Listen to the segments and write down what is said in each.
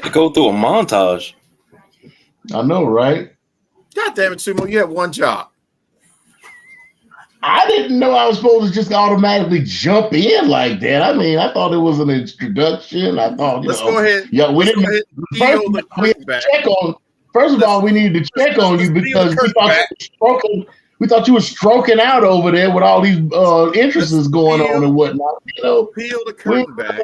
to go through a montage. I know, right? God damn it, Sumo, you have one job. I didn't know I was supposed to just automatically jump in like that. I mean, I thought it was an introduction. I thought, Let's go ahead. Yeah, we Let's didn't. go ahead and First peel of the all, we had curtain to back. check on. First of all, we needed to check on you let's peel the because we curtain thought back. you were stroking. We thought you were stroking out over there with all these interests going on and whatnot. You know, Peel the curtain back.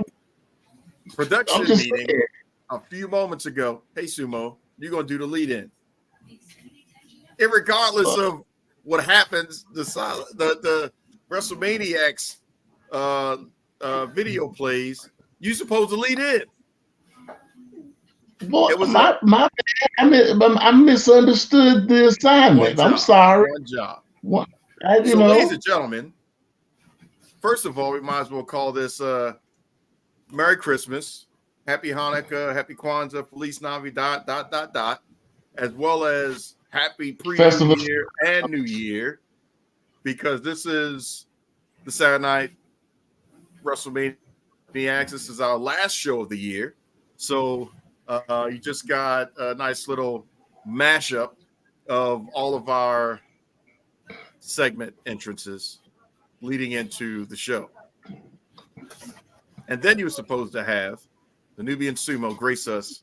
Production I'm just meeting saying. a few moments ago. Hey, Sumo, you're gonna do the lead-in. Irregardless of what happens, the Wrestlemaniacs video plays, you supposed to lead in. Boy, my bad. I misunderstood the assignment. I'm sorry. One job. Ladies and gentlemen, first of all, we might as well call this Merry Christmas, Happy Hanukkah, Happy Kwanzaa, Feliz Navidad, ... as well as Happy Pre-New Year and New Year, because this is the Saturday Night Wrestlemaniacs. This is our last show of the year. So you just got a nice little mashup of all of our segment entrances leading into the show. And then you were supposed to have the Nubian Sumo grace us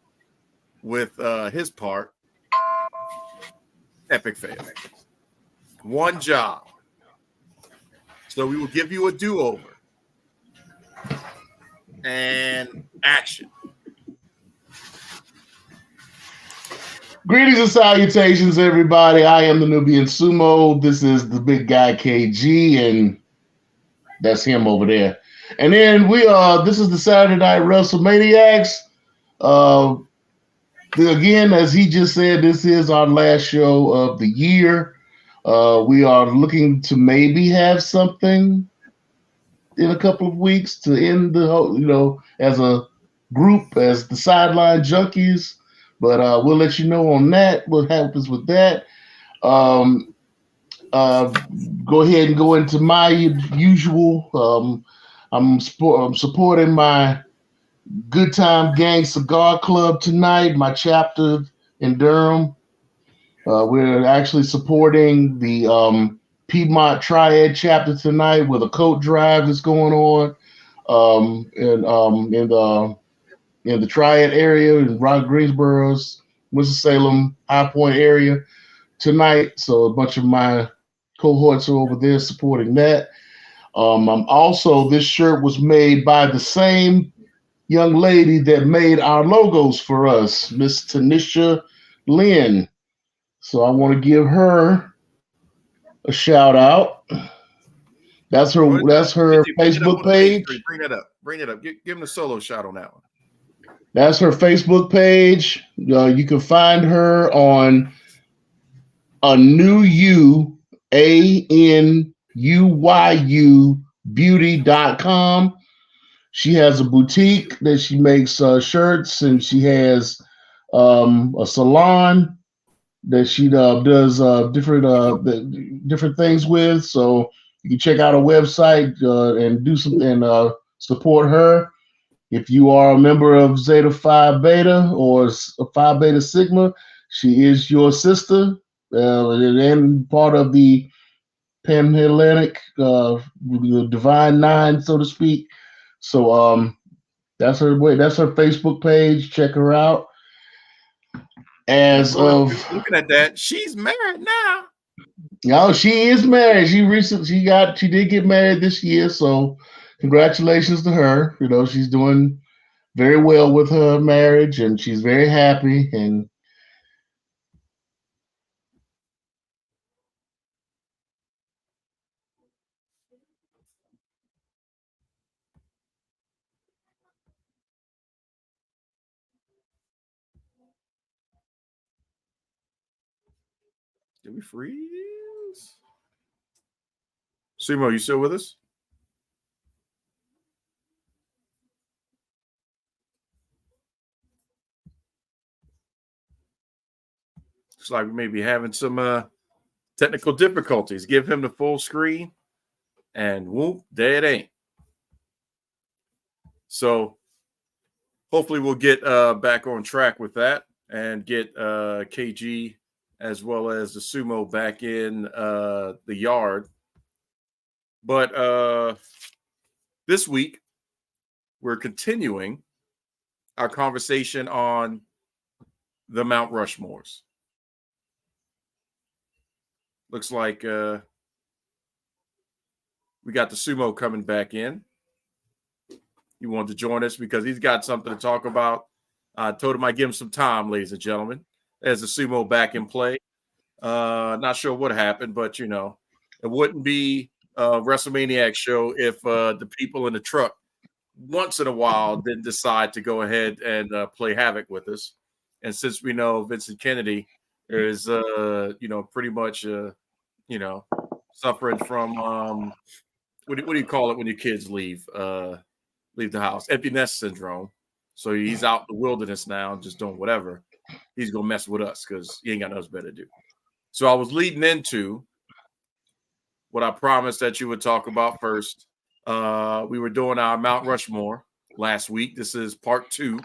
with his part, Epic Fail. One job. So we will give you a do-over. And action. Greetings and salutations, everybody. I am the Nubian Sumo. This is the big guy KG, and that's him over there. And then this is the Saturday Night Wrestlemaniacs. Again, as he just said, this is our last show of the year. We are looking to maybe have something in a couple of weeks to end the whole, as a group, as the Sideline Junkies. But we'll let you know on that, what happens with that. Go ahead and go into my usual. I'm supporting my Good Time Gang Cigar Club tonight, my chapter in Durham. We're actually supporting the Piedmont Triad chapter tonight with a coat drive that's going on in the Triad area in Greensboro, Winston-Salem, High Point area tonight. So a bunch of my cohorts are over there supporting that. This shirt was made by the same young lady that made our logos for us, Miss Tanisha Lynn. So I want to give her a shout out. That's her Facebook page. Bring it up. Give him a solo shot on that one. That's her Facebook page. You can find her on ANUYU beauty.com. She has a boutique that she makes shirts, and she has a salon that she does different things with. So you can check out her website and do some and support her. If you are a member of Zeta Phi Beta or Phi Beta Sigma, she is your sister and part of the Panhellenic Divine Nine, so to speak. So that's her Facebook page. Check her out. Looking at that, she's married now. No, she is married. She did get married this year, so congratulations to her. She's doing very well with her marriage, and she's very happy. And Did we freeze? Sumo, you still with us? Looks like we may be having some technical difficulties. Give him the full screen, and whoop, there it ain't. So hopefully we'll get back on track with that and get KG as well as the sumo back in the yard. But this week, we're continuing our conversation on the Mount Rushmores. Looks like we got the sumo coming back in. He wanted to join us because he's got something to talk about. I told him I'd give him some time, ladies and gentlemen, as the sumo back in play. Not sure what happened, but, it wouldn't be a Wrestlemaniacs show if the people in the truck once in a while didn't decide to go ahead and play havoc with us. And since we know Vincent Kennedy is, pretty much, suffering from, what do you call it when your kids leave the house? Empty nest syndrome. So he's out in the wilderness now, just doing whatever. He's going to mess with us because he ain't got nothing better to do. So I was leading into what I promised that you would talk about first. We were doing our Mount Rushmore last week. This is part 2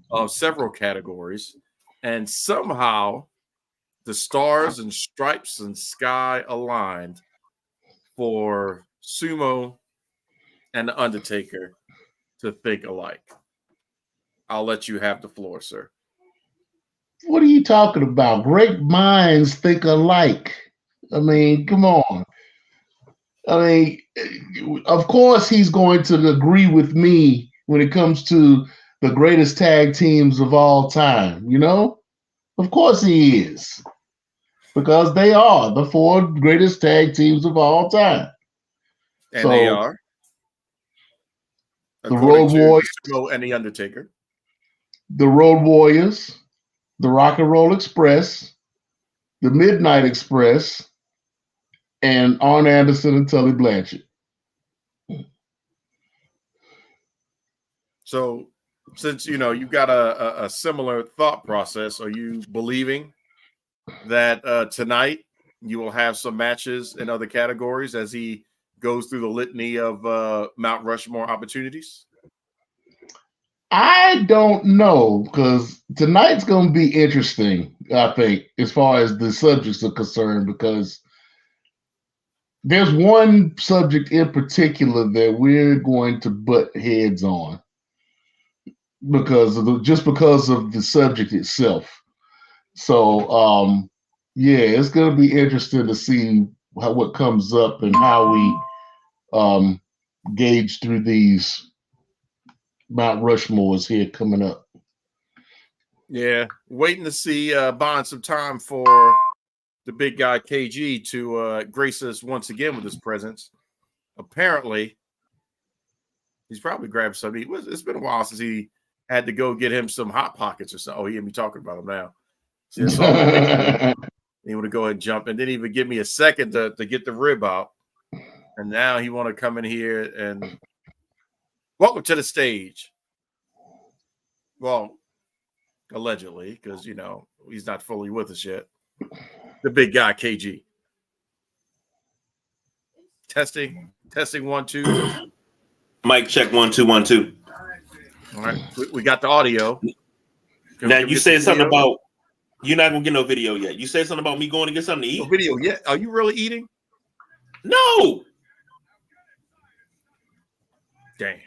of several categories. And somehow the stars and stripes and sky aligned for Sumo and The Undertaker to think alike. I'll let you have the floor, sir. What are you talking about? Great minds think alike. I mean, come on. I mean, of course he's going to agree with me when it comes to the greatest tag teams of all time, Of course he is. Because they are the 4 greatest tag teams of all time. And they are the Road Warriors and the Undertaker. The Road Warriors, the Rock and Roll Express, the Midnight Express, and Arn Anderson and Tully Blanchard. So, since you've got a similar thought process, are you believing that tonight you will have some matches in other categories as he goes through the litany of Mount Rushmore opportunities? I don't know, because tonight's going to be interesting, I think, as far as the subjects are concerned, because there's one subject in particular that we're going to butt heads on because of the subject itself. So, it's going to be interesting to see what comes up and how we gauge through these Mount Rushmores here coming up. Yeah, waiting to see buying some time for the big guy KG to grace us once again with his presence. Apparently, he's probably grabbed something. It's been a while since he had to go get him some Hot Pockets or something. Oh, he had me talking about him now. See, that's all he want to go ahead and jump and didn't even give me a second to get the rib out. And now he want to come in here and welcome to the stage. Well, allegedly, because, he's not fully with us yet. The big guy, KG. Testing 1 2. Mic check 1 2 1 2. All right, we got the audio. Now you said something about you're not gonna get no video yet. You said something about me going to get something to eat. No video yet? Are you really eating? No. Damn.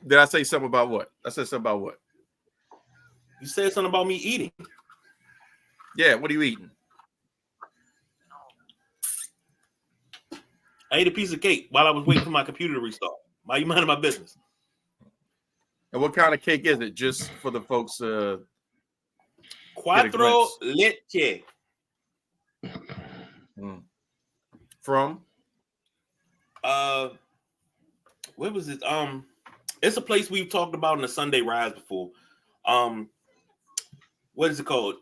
Did I say something about what? I said something about what? You said something about me eating. Yeah, what are you eating? I ate a piece of cake while I was waiting for my computer to restart. Why you minding my business? And what kind of cake is it? Just for the folks. Quattro leche. From? Where was it? It's a place we've talked about in the Sunday Rise before. What is it called?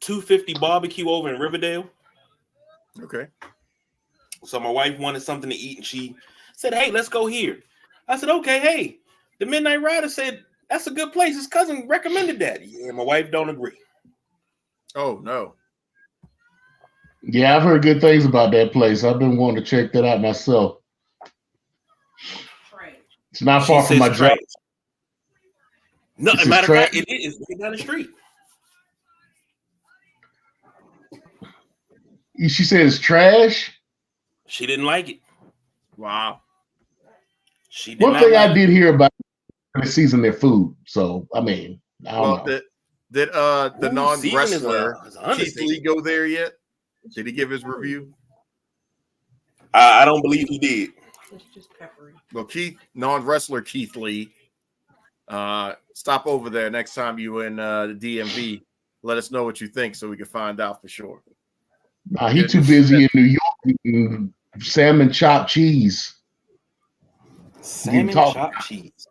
250 Barbecue over in Riverdale. Okay. So my wife wanted something to eat, and she said, "Hey, let's go here." I said, "Okay." Hey, the Midnight Rider said that's a good place. His cousin recommended that. Yeah, my wife don't agree. Oh no. Yeah, I've heard good things about that place. I've been wanting to check that out myself. It's not She far from says my trash. job. No, This is matter of fact, trash? it is right down the street. She said it's trash. She didn't like it. Wow. She did One not thing like I did hear about they season their food. So I mean, I don't Well, know. did the Ooh, non-wrestler season is Keith Lee go there yet? Did he give his review? I don't believe he did. It's just peppery. Well, non-wrestler Keith Lee, stop over there next time you in the DMV. Let us know what you think so we can find out for sure. He's too busy in New York eating salmon chopped cheese. Salmon chopped cheese.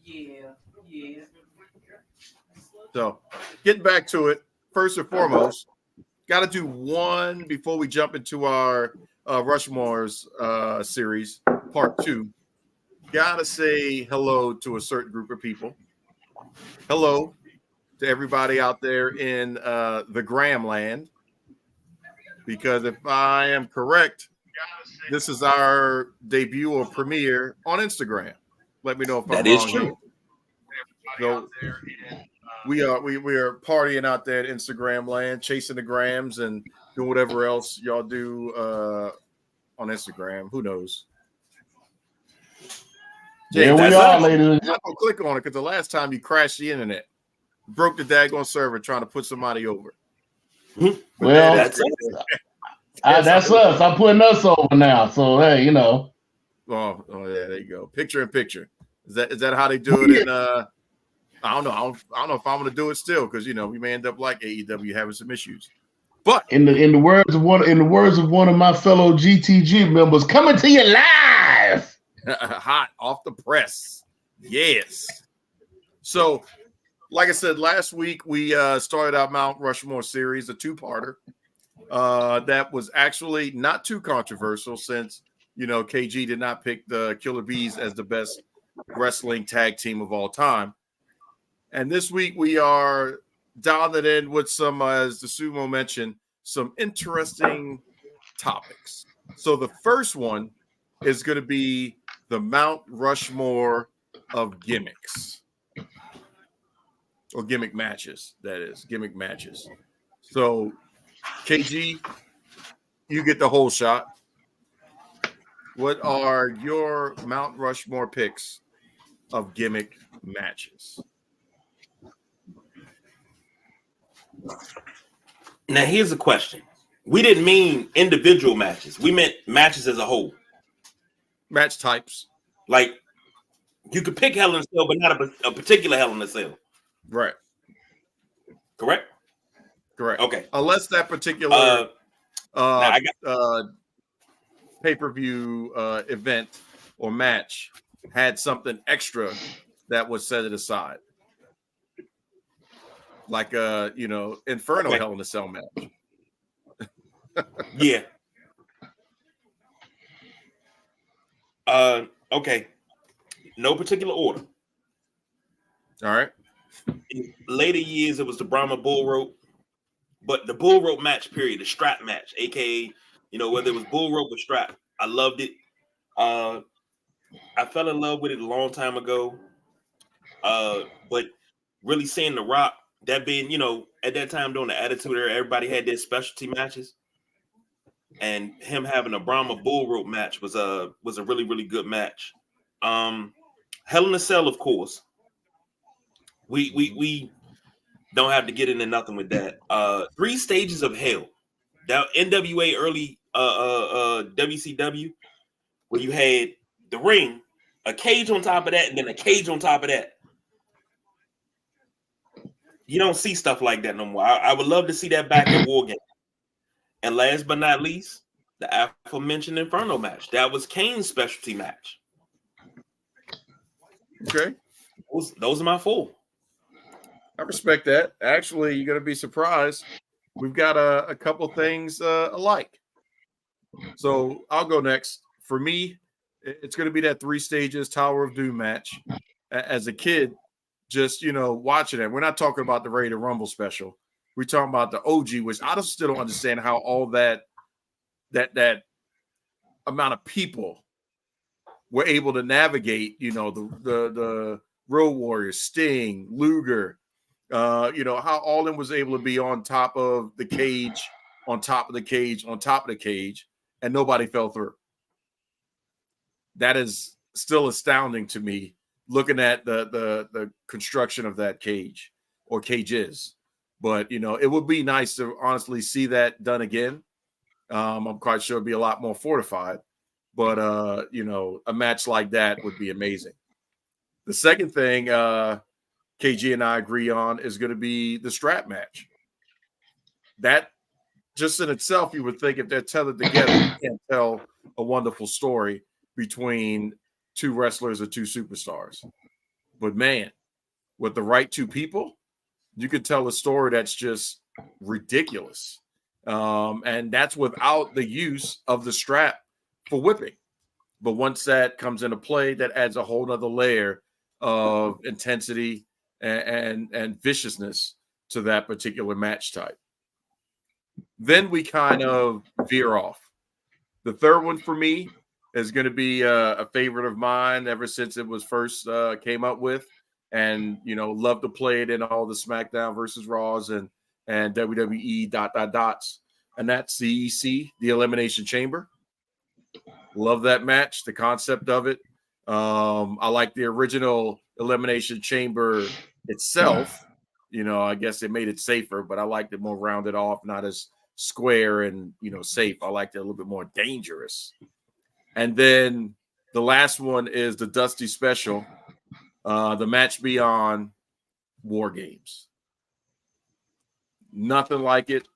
Yeah. So, getting back to it, first and foremost, got to do one before we jump into our Rushmore's series, part 2. Got to say hello to a certain group of people. Hello to everybody out there in the Graham land. Because if I am correct, this is our debut or premiere on Instagram. Let me know if I'm wrong. That is true. So we are partying out there at Instagram land, chasing the grams and doing whatever else y'all do on Instagram. Who knows? There we are, ladies. I'm not gonna click on it because the last time you crashed the internet, broke the daggone server trying to put somebody over. Well, That's that's us. I'm putting us over now. So hey, you know. Oh yeah, there you go. Picture in picture. Is that how they do it? In I don't know. I don't know if I'm gonna do it still because we may end up like AEW having some issues. But in the words of one of my fellow GTG members, coming to you live, hot off the press. Yes. So, like I said, last week we started our Mount Rushmore series, a 2-parter. That was actually not too controversial since KG did not pick the Killer Bees as the best wrestling tag team of all time. And this week we are dialing it in with some, as the Sumo mentioned, some interesting topics. So the first one is going to be the Mount Rushmore of gimmicks. Or gimmick matches, that is. Gimmick matches. So, KG, you get the whole shot. What are your Mount Rushmore picks of gimmick matches? Now, here's a question. We didn't mean individual matches. We meant matches as a whole. Match types. Like, you could pick Hell in a Cell, but not a particular Hell in a Cell. Right. Correct? Correct. Okay. Unless that particular pay-per-view event or match had something extra that would set it aside. Like Inferno Hell in a Cell match. Yeah. Okay. No particular order. All right. In later years, it was the Brahma Bull Rope, but the Bull Rope match period, the strap match, aka whether it was Bull Rope or strap, I loved it. I fell in love with it a long time ago. But really seeing The Rock, that being at that time during the Attitude Era, everybody had their specialty matches, and him having a Brahma Bull Rope match was a really, really good match. Hell in a Cell, of course. We don't have to get into nothing with that. 3 Stages of Hell. That NWA early WCW, where you had the ring, a cage on top of that, and then a cage on top of that. You don't see stuff like that no more. I would love to see that back at War Games. And last but not least, the aforementioned Inferno match. That was Kane's specialty match. Okay. Those are my 4. I respect that. Actually, you're going to be surprised. We've got a couple things alike. So I'll go next. For me, it's going to be that 3 stages Tower of Doom match. As a kid, just, watching it. We're not talking about the Ready to Rumble special. We're talking about the OG, which I just still don't understand how all that amount of people were able to navigate, the Road Warriors, Sting, Luger, how Allin was able to be on top of the cage, on top of the cage, on top of the cage, and nobody fell through. That is still astounding to me, looking at the construction of that cage or cages. But, it would be nice to honestly see that done again. I'm quite sure it'd be a lot more fortified. But, a match like that would be amazing. The second thing KG and I agree on is going to be the strap match. That just in itself, you would think if they're tethered together, you can't tell a wonderful story between two wrestlers or two superstars. But man, with the right two people, you could tell a story that's just ridiculous. And that's without the use of the strap for whipping. But once that comes into play, that adds a whole nother layer of intensity and viciousness to that particular match type. Then we kind of veer off. The third one for me is going to be a favorite of mine ever since it was first came up with, and love to play it in all the SmackDown versus Raws and WWE ... And that's the EC, the Elimination Chamber. Love that match, the concept of it. I like the original Elimination Chamber itself. I guess it made it safer, but I liked it more rounded off, not as square and safe. I liked it a little bit more dangerous. And then the last one is the Dusty Special, the Match Beyond War Games. Nothing like it.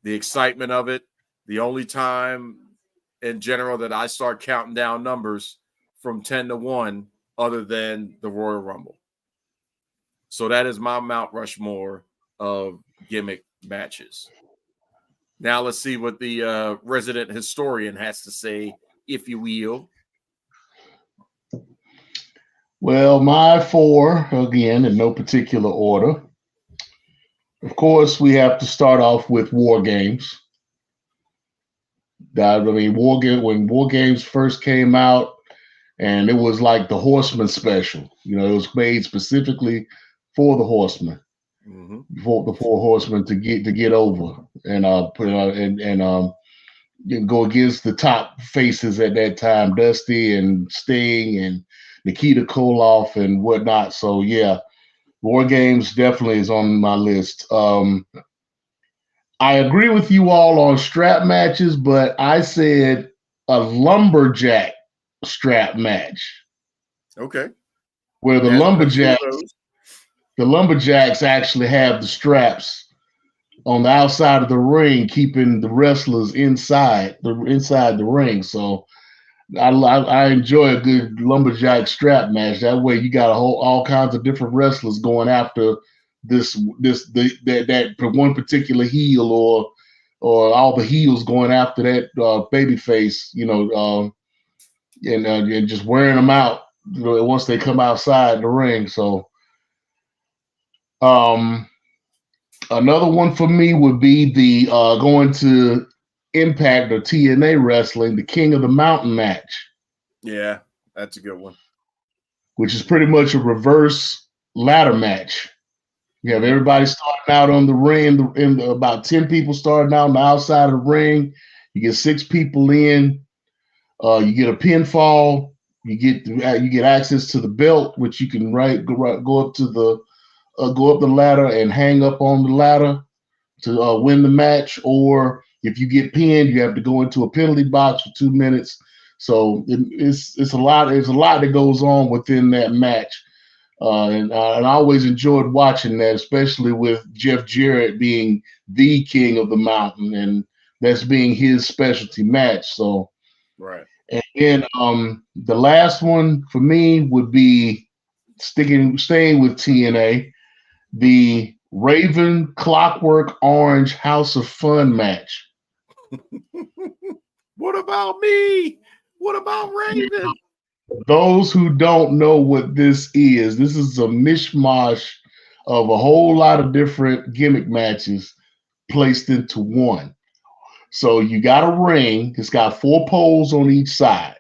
The excitement of it. The only time in general that I start counting down numbers from 10 to 1 other than the Royal Rumble. So that is my Mount Rushmore of gimmick matches. Now let's see what the resident historian has to say, if you will. Well, my 4, again, in no particular order. Of course, we have to start off with War Games. When War Games first came out, and it was like the Horseman special. It was made specifically for the Horsemen, for the 4 Horsemen to get over and go against the top faces at that time, Dusty and Sting and Nikita Koloff and whatnot. So yeah, War Games definitely is on my list. I agree with you all on strap matches, but I said a lumberjack strap match. Okay. Where the lumberjacks actually have the straps on the outside of the ring, keeping the wrestlers inside the ring. So I enjoy a good lumberjack strap match. That way you got all kinds of different wrestlers going after that one particular heel, or all the heels going after that baby face, and just wearing them out once they come outside the ring. So another one for me would be the going to Impact or TNA Wrestling, the King of the Mountain match. Yeah, that's a good one. Which is pretty much a reverse ladder match. You have everybody starting out on the ring, about 10 people starting out on the outside of the ring. You get 6 people in. You get a pinfall. You get access to the belt, which you can go up the ladder and hang up on the ladder to win the match. Or if you get pinned, you have to go into a penalty box for 2 minutes. So it's a lot. There's a lot that goes on within that match. And I always enjoyed watching that, especially with Jeff Jarrett being the King of the Mountain, and that's being his specialty match. So, right. And then the last one for me would be staying with TNA, the Raven Clockwork Orange House of Fun match. What about me? What about Raven? Those who don't know what this is a mishmash of a whole lot of different gimmick matches placed into one. So you got a ring. It's got 4 poles on each side.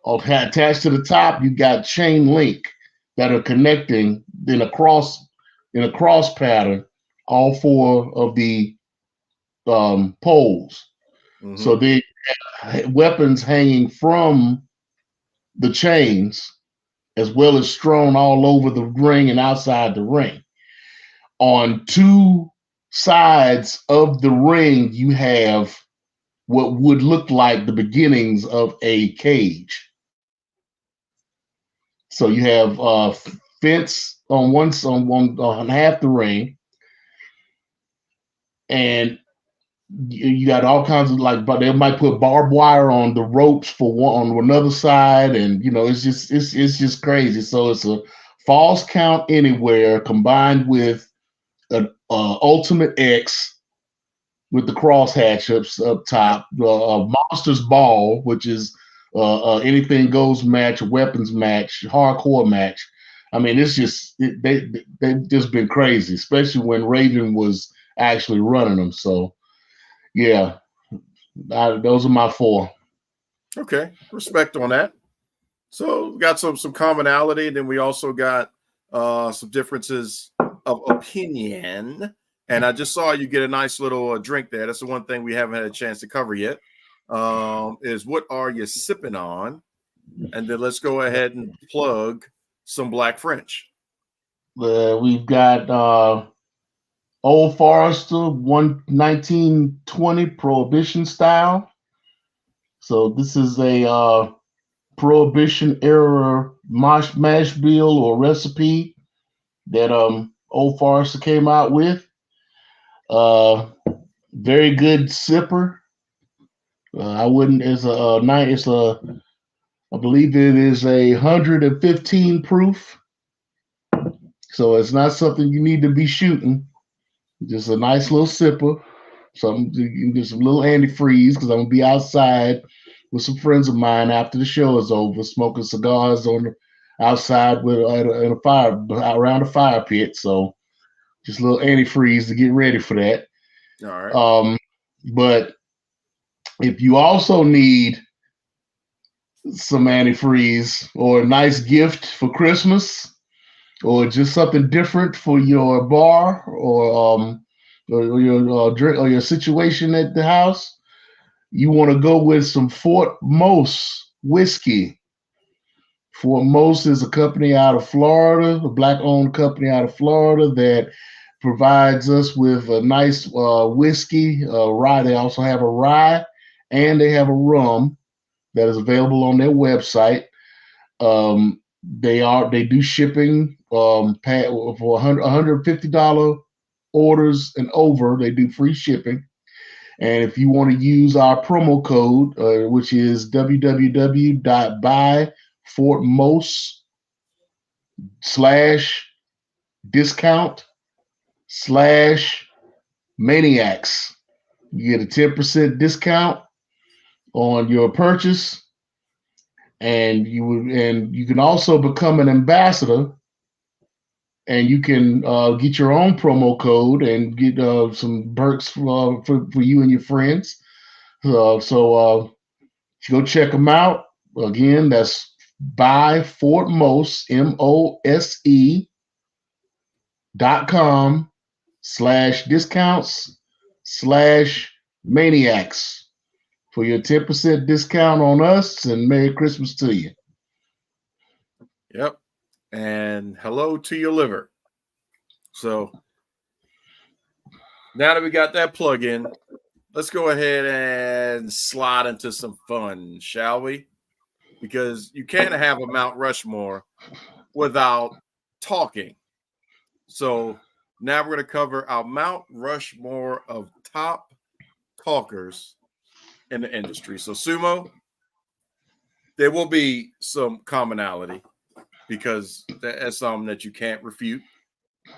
attached to the top, you got chain link that are connecting in a cross pattern all four of the poles. Mm-hmm. So they have weapons hanging from the chains, as well as strewn all over the ring and outside the ring. On two sides of the ring, you have what would look like the beginnings of a cage. So you have fence on half the ring, and you got all kinds of but they might put barbed wire on the ropes for one on another side, and it's just crazy. So it's a false count anywhere combined with an Ultimate X with the crosshatch up top, Monsters Ball, which is anything goes match, weapons match, hardcore match. I mean, they've just been crazy, especially when Raven was actually running them. So, yeah, those are my four. Okay, respect on that. So we got some commonality. Then we also got some differences of opinion. And I just saw you get a nice little drink there. That's the one thing we haven't had a chance to cover yet. Is what are you sipping on? And then let's go ahead and plug some Black French. We've got Old Forester 1920 Prohibition style. So this is a Prohibition era mash bill or recipe that Old Forester came out with. Very good sipper. I wouldn't. It's a night. It's a. I believe it is 115 proof. So it's not something you need to be shooting. Just a nice little sipper. Something you can get some little antifreeze because I'm gonna be outside with some friends of mine after the show is over, smoking cigars on the outside in a fire around a fire pit. So just a little antifreeze to get ready for that. All right. But if you also need some antifreeze or a nice gift for Christmas, or just something different for your bar or your drink or your situation at the house, you want to go with some Fort Mose whiskey. Fort Mose is a company out of Florida, a Black-owned company out of Florida that provides us with a nice whiskey, rye. They also have a rye, and they have a rum that is available on their website. They do shipping for $150 orders and over. They do free shipping. And if you want to use our promo code, which is www.buyfortmose/discount/maniacs, you get a 10% discount on your purchase. And you can also become an ambassador, and you can get your own promo code and get some perks for you and your friends. So go check them out. Again, that's buyfortmose.com/discounts/maniacs for your 10% discount on us, and Merry Christmas to you. Yep. And hello to your liver. So now that we got that plug in, let's go ahead and slide into some fun, shall we? Because you can't have a Mount Rushmore without talking. So now we're going to cover our Mount Rushmore of top talkers in the industry. So Sumo, there will be some commonality because that's something that you can't refute.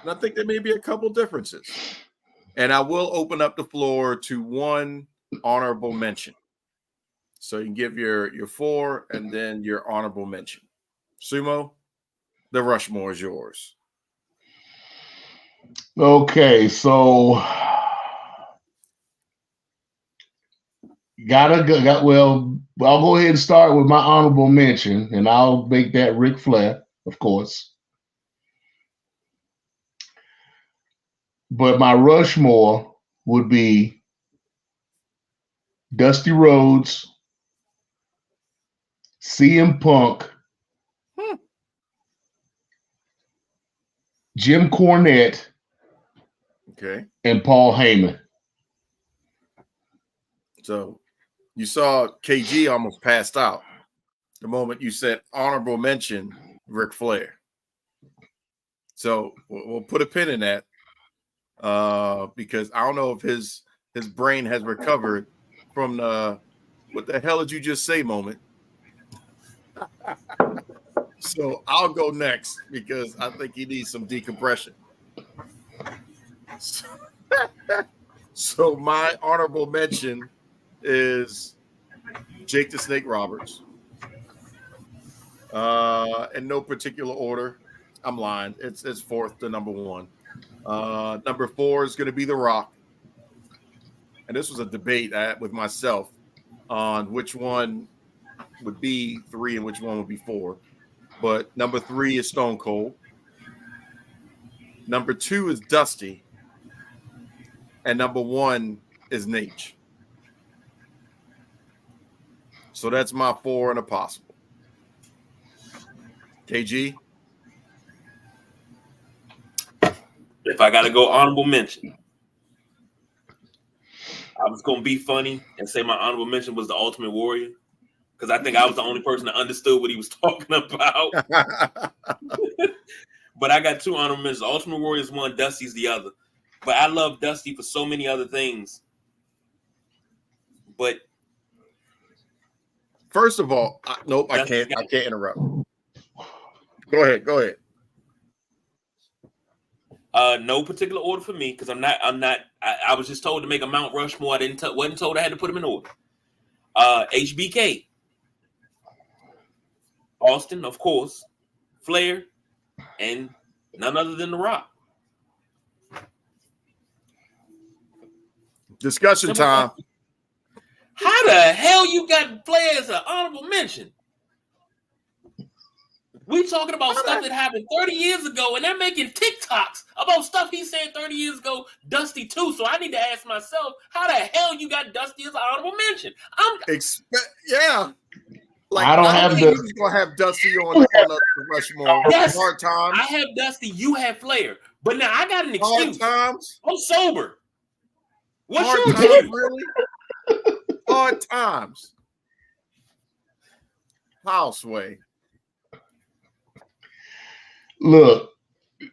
And I think there may be a couple differences. And I will open up the floor to one honorable mention. So you can give your four and then your honorable mention. Sumo, the Rushmore is yours. Okay, so Well, I'll go ahead and start with my honorable mention, and I'll make that Ric Flair, of course. But my Rushmore would be Dusty Rhodes, CM Punk, Jim Cornette, Okay. and Paul Heyman. So you saw KG almost passed out the moment you said honorable mention Ric Flair. So we'll put a pin in that because I don't know if his brain has recovered from the what the hell did you just say moment. So I'll go next because I think he needs some decompression. So my honorable mention is Jake the Snake Roberts. In no particular order. I'm lying. It's fourth to number one. Number 4 is going to be The Rock. And this was a debate I had with myself on which one would be 3 and which one would be 4. But number 3 is Stone Cold. Number 2 is Dusty. And number 1 is Nate. So that's my 4 and a possible. KG? If I got to go honorable mention, I was going to be funny and say my honorable mention was the Ultimate Warrior because I think I was the only person that understood what he was talking about. But I got 2 honorable mentions. Ultimate Warrior is one, Dusty's the other. But I love Dusty for so many other things. But first of all, I can't interrupt. Go ahead. No particular order for me because I was just told to make a Mount Rushmore. I wasn't told I had to put them in order. HBK, Austin, of course, Flair, and none other than The Rock. Discussion time. How the hell you got Flair as an honorable mention? We talking about stuff that happened 30 years ago, and they're making TikToks about stuff he said 30 years ago, Dusty too. So I need to ask myself, how the hell you got Dusty as an honorable mention? Yeah. Like, I don't think he's going to have Dusty on the Rushmore. Yes. Hard times. I have Dusty, you have Flair. But now I got an excuse. Hard times. I'm sober. What's Hard your times, excuse? really? Hard times. Houseway. Look,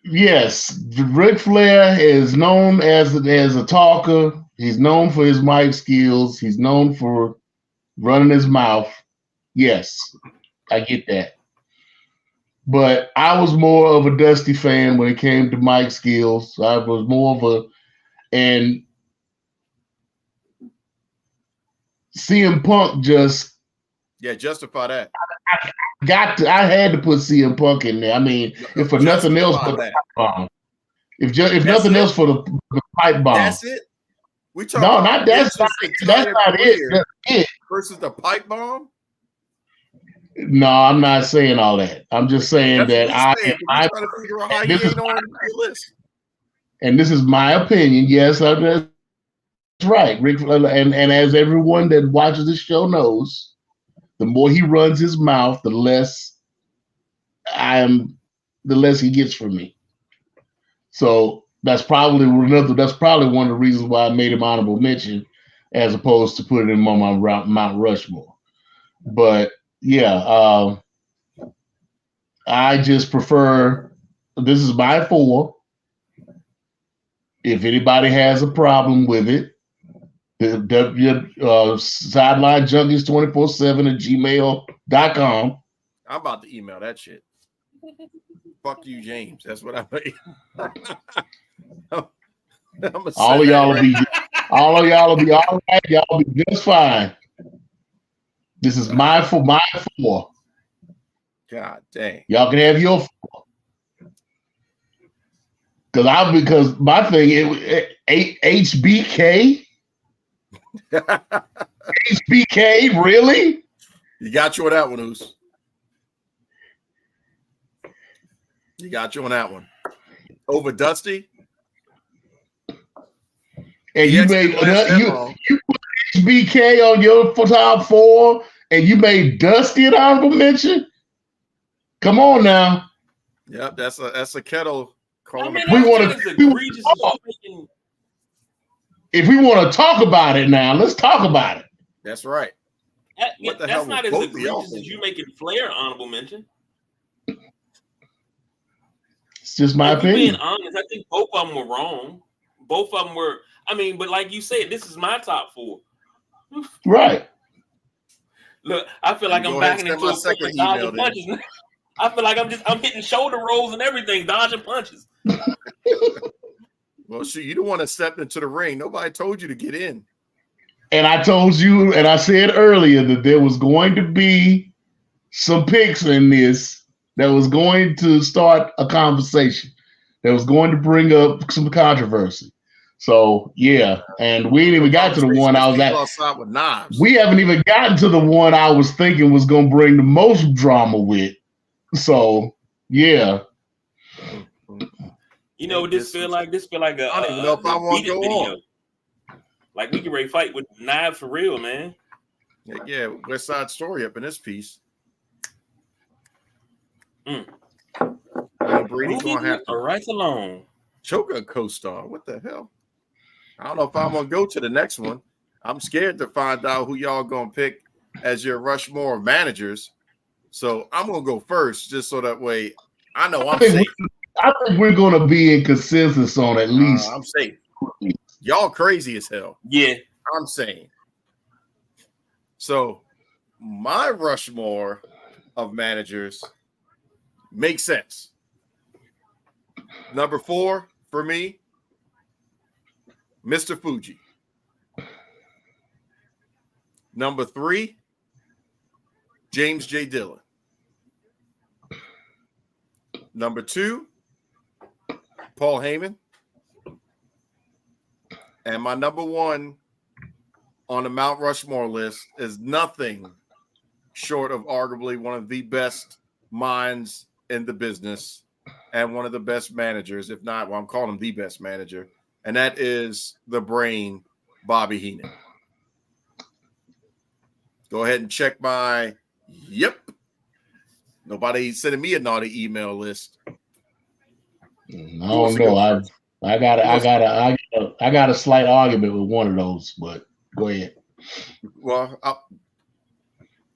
yes, Ric Flair is known as a talker. He's known for his mic skills. He's known for running his mouth. Yes, I get that. But I was more of a Dusty fan when it came to mic skills. I was more of and CM Punk just justify that. I had to put CM Punk in there. I mean, if for nothing else but the pipe bomb. If nothing else for the pipe bomb. That's it. We talking no, about not that's not it. That's not it. That's it. Versus the pipe bomb. No, I'm not saying all that. I'm just saying I'm trying to figure out how you ain't on your list. And this is my opinion. Yes, that's right. Ric Flair, and as everyone that watches this show knows, the more he runs his mouth, the less he gets from me. So that's probably one of the reasons why I made him honorable mention, as opposed to putting him on my Mount Rushmore. But yeah, I just prefer. This is my 4. If anybody has a problem with it, sideline junkies 24/7 @gmail.com. I'm about to email that shit. Fuck you, James. That's what I'm. All of y'all will be all right. Y'all will be just fine. This is my 4. God dang. Y'all can have your 4. Because my thing HBK. HBK, really? You got you on that one, Oos. You got you on that one. Over Dusty. And you made you put HBK on your top 4, and you made Dusty an honorable mention. Come on now. Yep, that's a kettle. I mean, if we want to talk about it now, let's talk about it. That's right. That's not as egregious as you making Flair honorable mention. It's just my opinion. Being honest, I think both of them were wrong. Both of them were. I mean, but like you said, this is my top 4. Right. Look, I feel like I'm backing into a second dodging punches. I feel like I'm hitting shoulder rolls and everything, dodging punches. Well, shoot, you don't want to step into the ring. Nobody told you to get in. And I told you, and I said earlier that there was going to be some picks in this that was going to start a conversation, that was going to bring up some controversy. So yeah, and we ain't even got to the one I was at. With knives. We haven't even gotten to the one I was thinking was going to bring the most drama with. So yeah. You know what this feel like? This feel like a. I don't even know if I want to go on. Like we can ready fight with knives for real, man. Yeah, West Side Story up in this piece. Brady gonna have to right along. Choke a co-star. What the hell? I don't know if I'm gonna go to the next one. I'm scared to find out who y'all gonna pick as your Rushmore of managers. So I'm gonna go first, just so that way I know I'm safe. I think we're gonna be in consensus on at least. I'm safe. Y'all crazy as hell. Yeah, I'm saying. So my Rushmore of managers makes sense. Number 4 for me, Mr. Fuji. Number 3, James J. Dillon. Number 2, Paul Heyman. And my number 1 on the Mount Rushmore list is nothing short of arguably one of the best minds in the business and one of the best managers, if not, well, I'm calling him the best manager, and that is the brain, Bobby Heenan. Go ahead and check my Nobody sending me a naughty email list. I don't know. I got a slight argument with one of those, but go ahead. Well,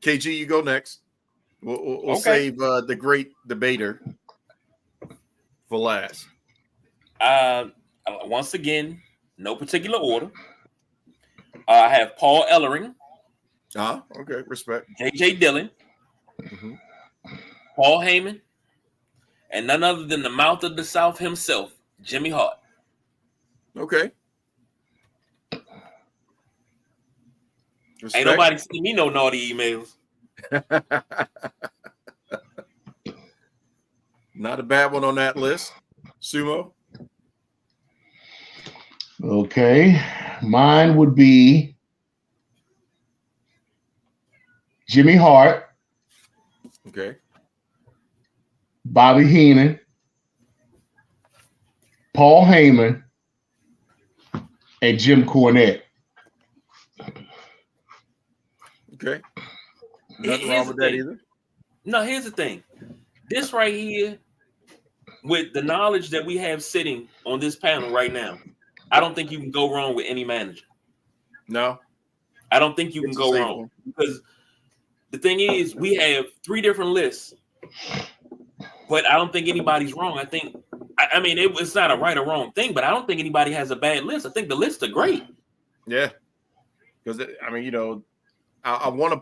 KG, you go next. We'll save the great debater for last. Once again, no particular order. I have Paul Ellering. Okay, respect. J.J. Dillon. Mm-hmm. Paul Heyman. And none other than the mouth of the South himself, Jimmy Hart. Okay. Respect. Ain't nobody sending me no naughty emails. Not a bad one on that list. Sumo. Okay. Mine would be Jimmy Hart. Okay. Bobby Heenan. Paul Heyman. And Jim Cornette. Okay. Nothing wrong with that either. No, here's the thing. This right here, with the knowledge that we have sitting on this panel right now, I don't think you can go wrong with any manager. No. I don't think you can go wrong. Because the thing is, we have 3 different lists. But I don't think anybody's wrong. I mean, it's not a right or wrong thing, but I don't think anybody has a bad list. I think the lists are great. Yeah. Because, I mean, you know, I wanted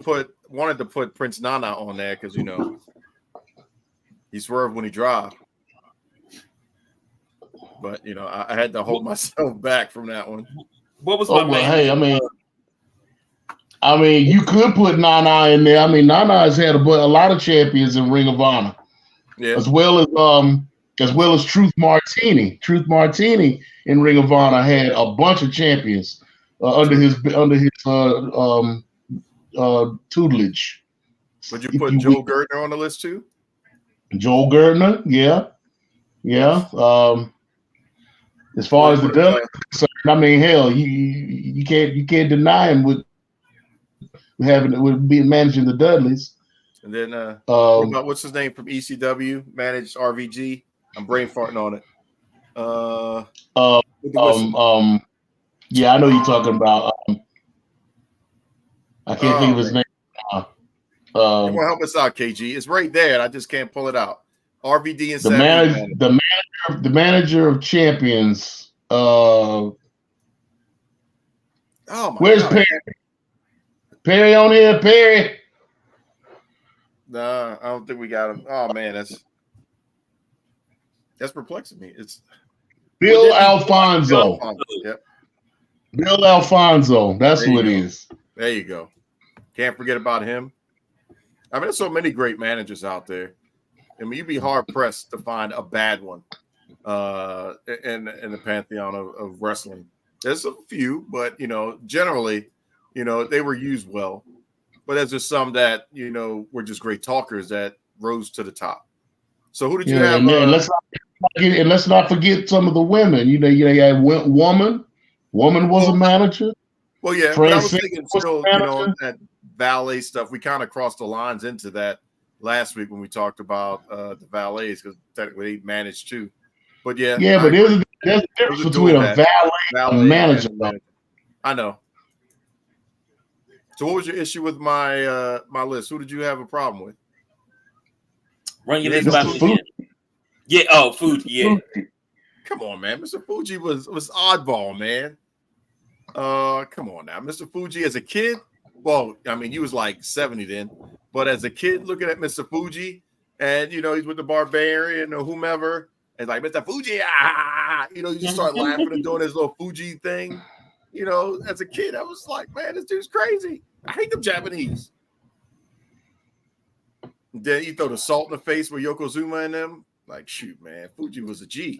to put Prince Nana on there because, you know, he swerved when he dropped. But, you know, I had to hold myself back from that one. What was my man? Hey, I mean, you could put Nana in there. I mean, Nana has had a lot of champions in Ring of Honor. Yeah. As well as Truth Martini. Truth Martini in Ring of Honor had a bunch of champions. tutelage. Would you If put you Joel will. Gertner on the list too? Joel Gertner, yeah. As You far want as to the put him? Dudleys are concerned, I mean, hell, you can't deny him with being managing the Dudleys. And then what Um, about what's his name from ECW? Managed RVG. I'm brain farting on it. uh, With the whistle. yeah, I know you're talking about. I can't think Oh of his man, name. you want to help us out, KG? It's right there, and I just can't pull it out. RVD and The Savage. manager of champions. Oh my Where's god. Perry? Perry on here, Perry. Nah, I don't think we got him. Oh man, that's perplexing me. It's Bill Alfonso. Yep. Bill Alfonso. That's There you who it go. is. There you go. Can't forget about him. I mean, there's so many great managers out there. I mean, you'd be hard pressed to find a bad one in the pantheon of wrestling. There's a few, but generally, they were used well. But there's just some that were just great talkers that rose to the top. So who did you have? And let's not forget some of the women. You had Woman. Woman was a manager. Well, yeah, but I was thinking still, that valet stuff. We kind of crossed the lines into that last week when we talked about the valets because technically they managed too. But yeah, but there's a difference between a valet and a manager. I know. So what was your issue with my my list? Who did you have a problem with? Run your list by me again. Yeah. Oh, Fuji. Yeah. Come on, man. Mr. Fuji was oddball, man. Come on now, Mr. Fuji as a kid. Well, I mean, you was like 70 then, but as a kid, looking at Mr. Fuji, and he's with the Barbarian or whomever, and like Mr. Fuji, you just start laughing and doing his little Fuji thing. As a kid, I was like, man, this dude's crazy. I hate them Japanese. And then you throw the salt in the face with Yokozuna and them. Like, shoot, man, Fuji was a G.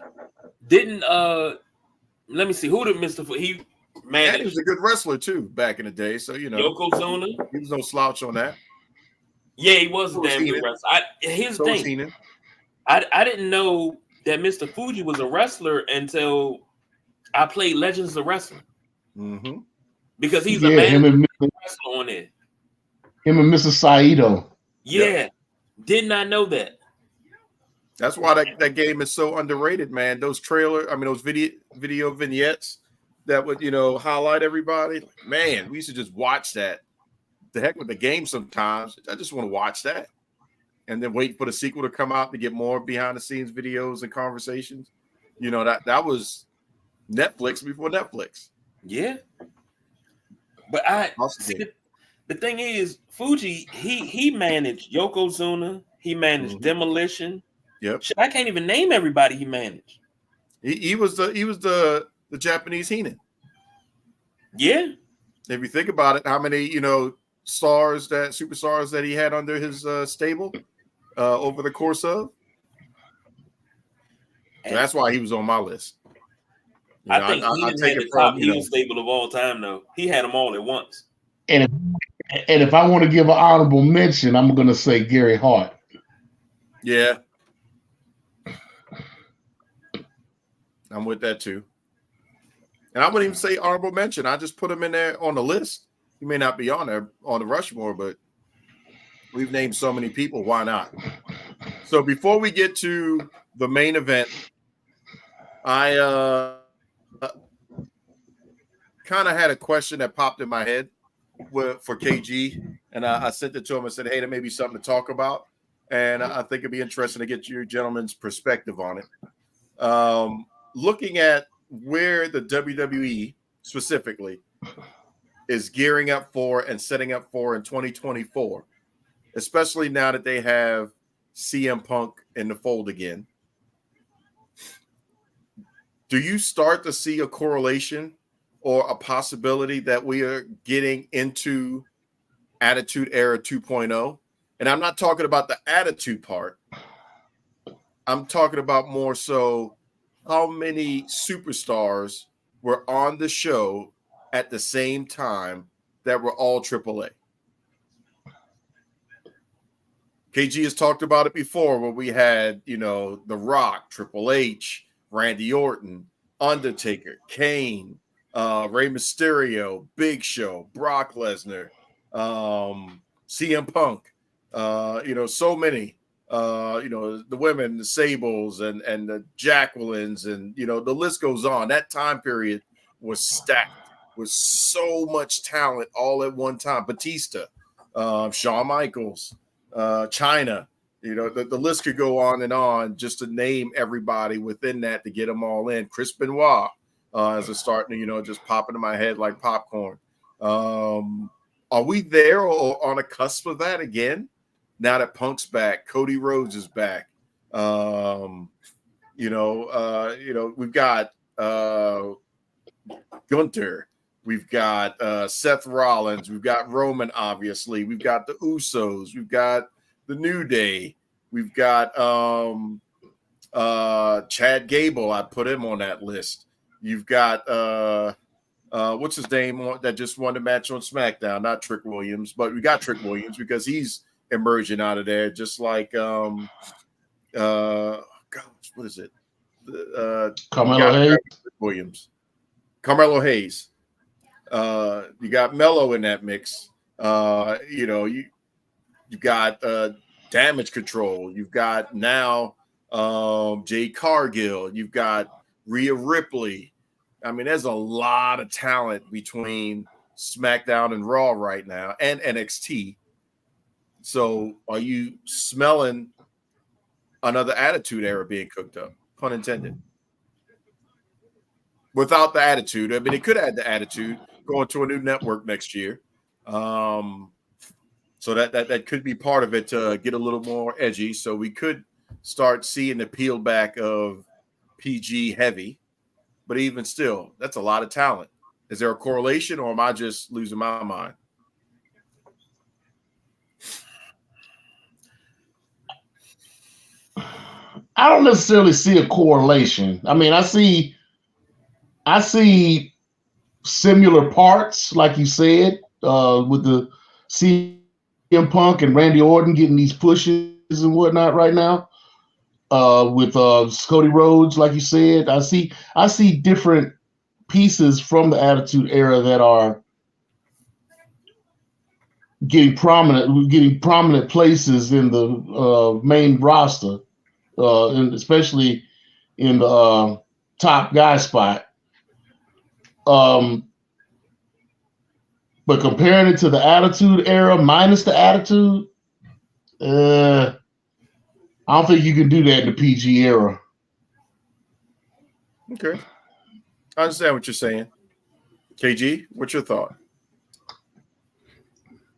Didn't let me see, who did Mr. He managed? And he was a good wrestler too back in the day. So Yokozuna. He was no slouch on that. Yeah, he was a damn good wrestler. Here's the thing. I didn't know that Mr. Fuji was a wrestler until I played Legends of Wrestling. Mm-hmm. Because he's a man wrestler on it. Him and Mr. Saito. Yeah. Did not know that. That's why that game is so underrated, man. Those those video vignettes that would, highlight everybody. Man, we used to just watch that. The heck with the game sometimes. I just want to watch that. And then wait for the sequel to come out to get more behind the scenes videos and conversations. That was Netflix before Netflix. Yeah. But the thing is, Fuji, he managed Yokozuna, he managed Demolition. Yep. I can't even name everybody he managed. He was the Japanese Heenan. Yeah. If you think about it, how many superstars that he had under his stable over the course of. So that's why he was on my list. I think Heenan had the top heel stable of all time, though. He had them all at once. And if I want to give an honorable mention, I'm going to say Gary Hart. Yeah. I'm with that too. And I wouldn't even say honorable mention. I just put him in there on the list. He may not be on there on the Rushmore, but we've named so many people. Why not? So before we get to the main event, I kind of had a question that popped in my head for KG, and I sent it to him and said, hey, there may be something to talk about. And I think it'd be interesting to get your gentleman's perspective on it. Looking at where the WWE specifically is gearing up for and setting up for in 2024, especially now that they have CM Punk in the fold again. Do you start to see a correlation or a possibility that we are getting into Attitude Era 2.0? And I'm not talking about the attitude part. I'm talking about more so how many superstars were on the show at the same time that were all AAA. KG has talked about it before where we had, The Rock, Triple H, Randy Orton, Undertaker, Kane, Rey Mysterio, Big Show, Brock Lesnar, CM Punk, so many, the women, the Sables and the Jacquelines, and, the list goes on. That time period was stacked with so much talent all at one time. Batista, Shawn Michaels, China, the list could go on just to name everybody within that to get them all in. Chris Benoit, as a starting to, just pop into my head like popcorn. Are we there or on a cusp of that again? Now that Punk's back, Cody Rhodes is back. We've got Gunther. We've got Seth Rollins. We've got Roman, obviously. We've got the Usos. We've got the New Day. We've got Chad Gable. I put him on that list. You've got what's his name that just won the match on SmackDown? Not Trick Williams, but we got Trick Williams because he's emerging out of there, just like gosh, what is it? Carmelo Hayes. Williams. Carmelo Hayes. You got Mello in that mix. You got Damage Control. You've got now Jade Cargill. You've got Rhea Ripley. I mean, there's a lot of talent between SmackDown and Raw right now, and NXT. So, are you smelling another Attitude Era being cooked up? Pun intended. Without the Attitude, I mean, it could add the Attitude going to a new network next year. So that could be part of it to get a little more edgy. So we could start seeing the peel back of PG heavy. But even still, that's a lot of talent. Is there a correlation, or am I just losing my mind? I don't necessarily see a correlation. I mean, I see similar parts, like you said, with the CM Punk and Randy Orton getting these pushes and whatnot right now. With Cody Rhodes, like you said, I see different pieces from the Attitude Era that are getting prominent places in the main roster, and especially in the top guy spot. But comparing it to the Attitude Era minus the Attitude, I don't think you can do that in the PG era. Okay. I understand what you're saying. KG, what's your thought?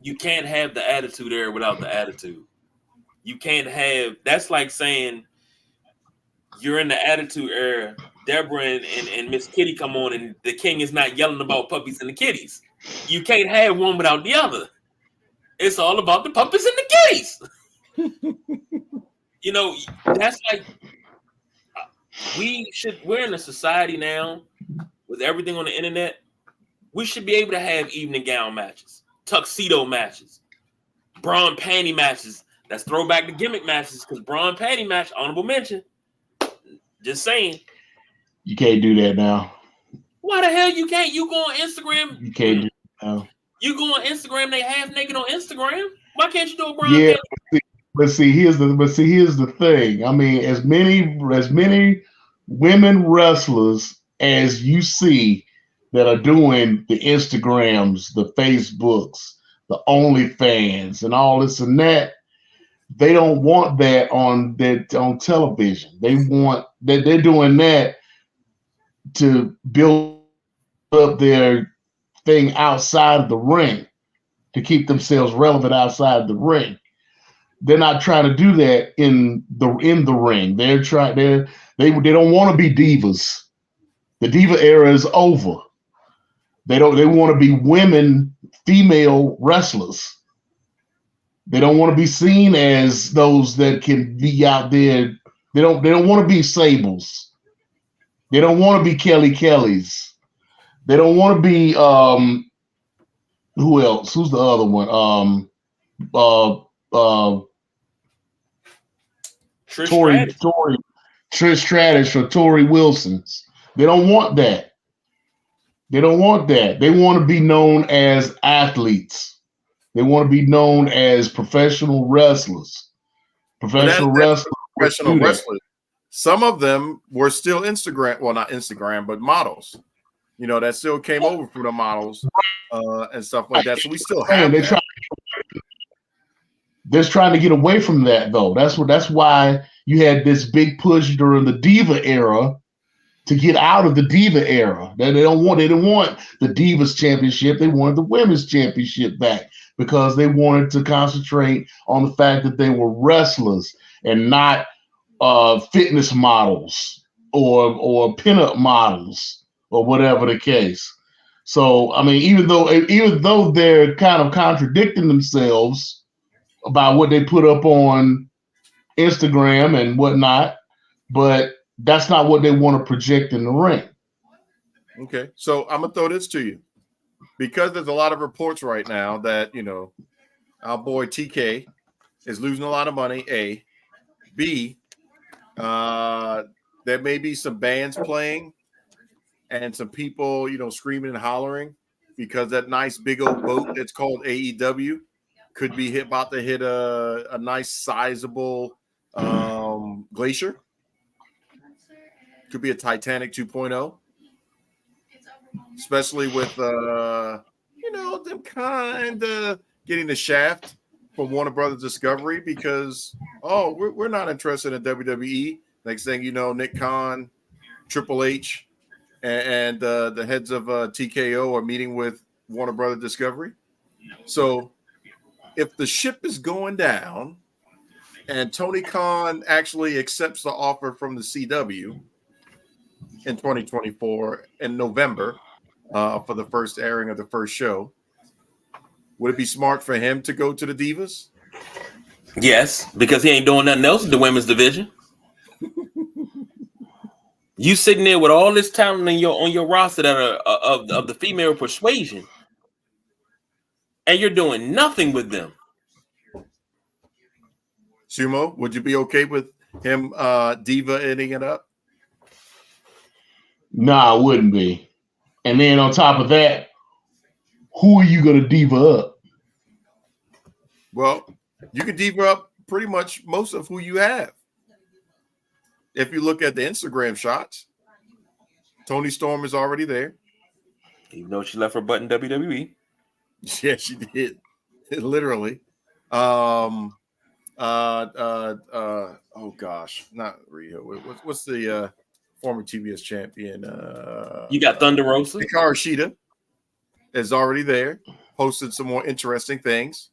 You can't have the Attitude Era without the Attitude. You can't have – that's like saying you're in the Attitude Era, Deborah and Miss Kitty come on, and the king is not yelling about puppies and the kitties. You can't have one without the other. It's all about the puppies and the kitties. That's like we're in a society now with everything on the internet. We should be able to have evening gown matches, tuxedo matches, bra and panty matches. That's throwback to gimmick matches, because bra and panty match, honorable mention. Just saying. You can't do that now. Why the hell you can't? You go on Instagram. You can't do that now. You go on Instagram, they half naked on Instagram. Why can't you do a bra and panty? But here's the thing. I mean, as many women wrestlers as you see that are doing the Instagrams, the Facebooks, the OnlyFans, and all this and that, they don't want that on television. They want that they're doing that to build up their thing outside of the ring, to keep themselves relevant outside of the ring. They're not trying to do that in the ring. They don't want to be divas. The diva era is over. They want to be female wrestlers. They don't want to be seen as those that can be out there. They don't want to be Sables. They don't want to be Kelly Kellys. They don't want to be who else? Who's the other one? Trish Stratus or Tori Wilson's. They don't want that. They don't want that. They want to be known as athletes. They want to be known as professional wrestlers. Professional wrestlers. Some of them were still Instagram, well, not Instagram, but models. You know, that still came over from the models and stuff like that. So we still have that. They're trying to get away from that, though. That's why you had this big push during the Diva era to get out of the Diva era. They didn't want the Divas Championship. They wanted the Women's Championship back because they wanted to concentrate on the fact that they were wrestlers and not fitness models or pinup models or whatever the case. So, I mean, even though they're kind of contradicting themselves about what they put up on Instagram and whatnot, but that's not what they want to project in the ring. Okay, so I'm gonna throw this to you because there's a lot of reports right now that, you know, our boy TK is losing a lot of money. A, B, there may be some bands playing and some people, you know, screaming and hollering because that nice big old boat that's called AEW could be about to hit a nice sizable glacier. Could be a Titanic 2.0, especially with you know, them kind of getting the shaft from Warner Brothers Discovery because we're not interested in WWE. Next thing you know, Nick Khan, Triple H, and the heads of TKO are meeting with Warner Brothers Discovery. So if the ship is going down and Tony Khan actually accepts the offer from the CW in 2024 in November for the first airing of the first show, would it be smart for him to go to the Divas? Yes, because he ain't doing nothing else in the women's division. You sitting there with all this talent on your roster that are of the female persuasion, and you're doing nothing with them. Sumo, would you be okay with him diva-ing it up? No, I wouldn't be. And then on top of that, who are you going to diva up? Well, you can diva up pretty much most of who you have. If you look at the Instagram shots, Toni Storm is already there. Even though she left her butt in WWE. Yeah, she did. Literally. Oh gosh, not Riho. What's the former TBS champion? You got Thunder Rosa. Hikaru Shida is already there. Posted some more interesting things.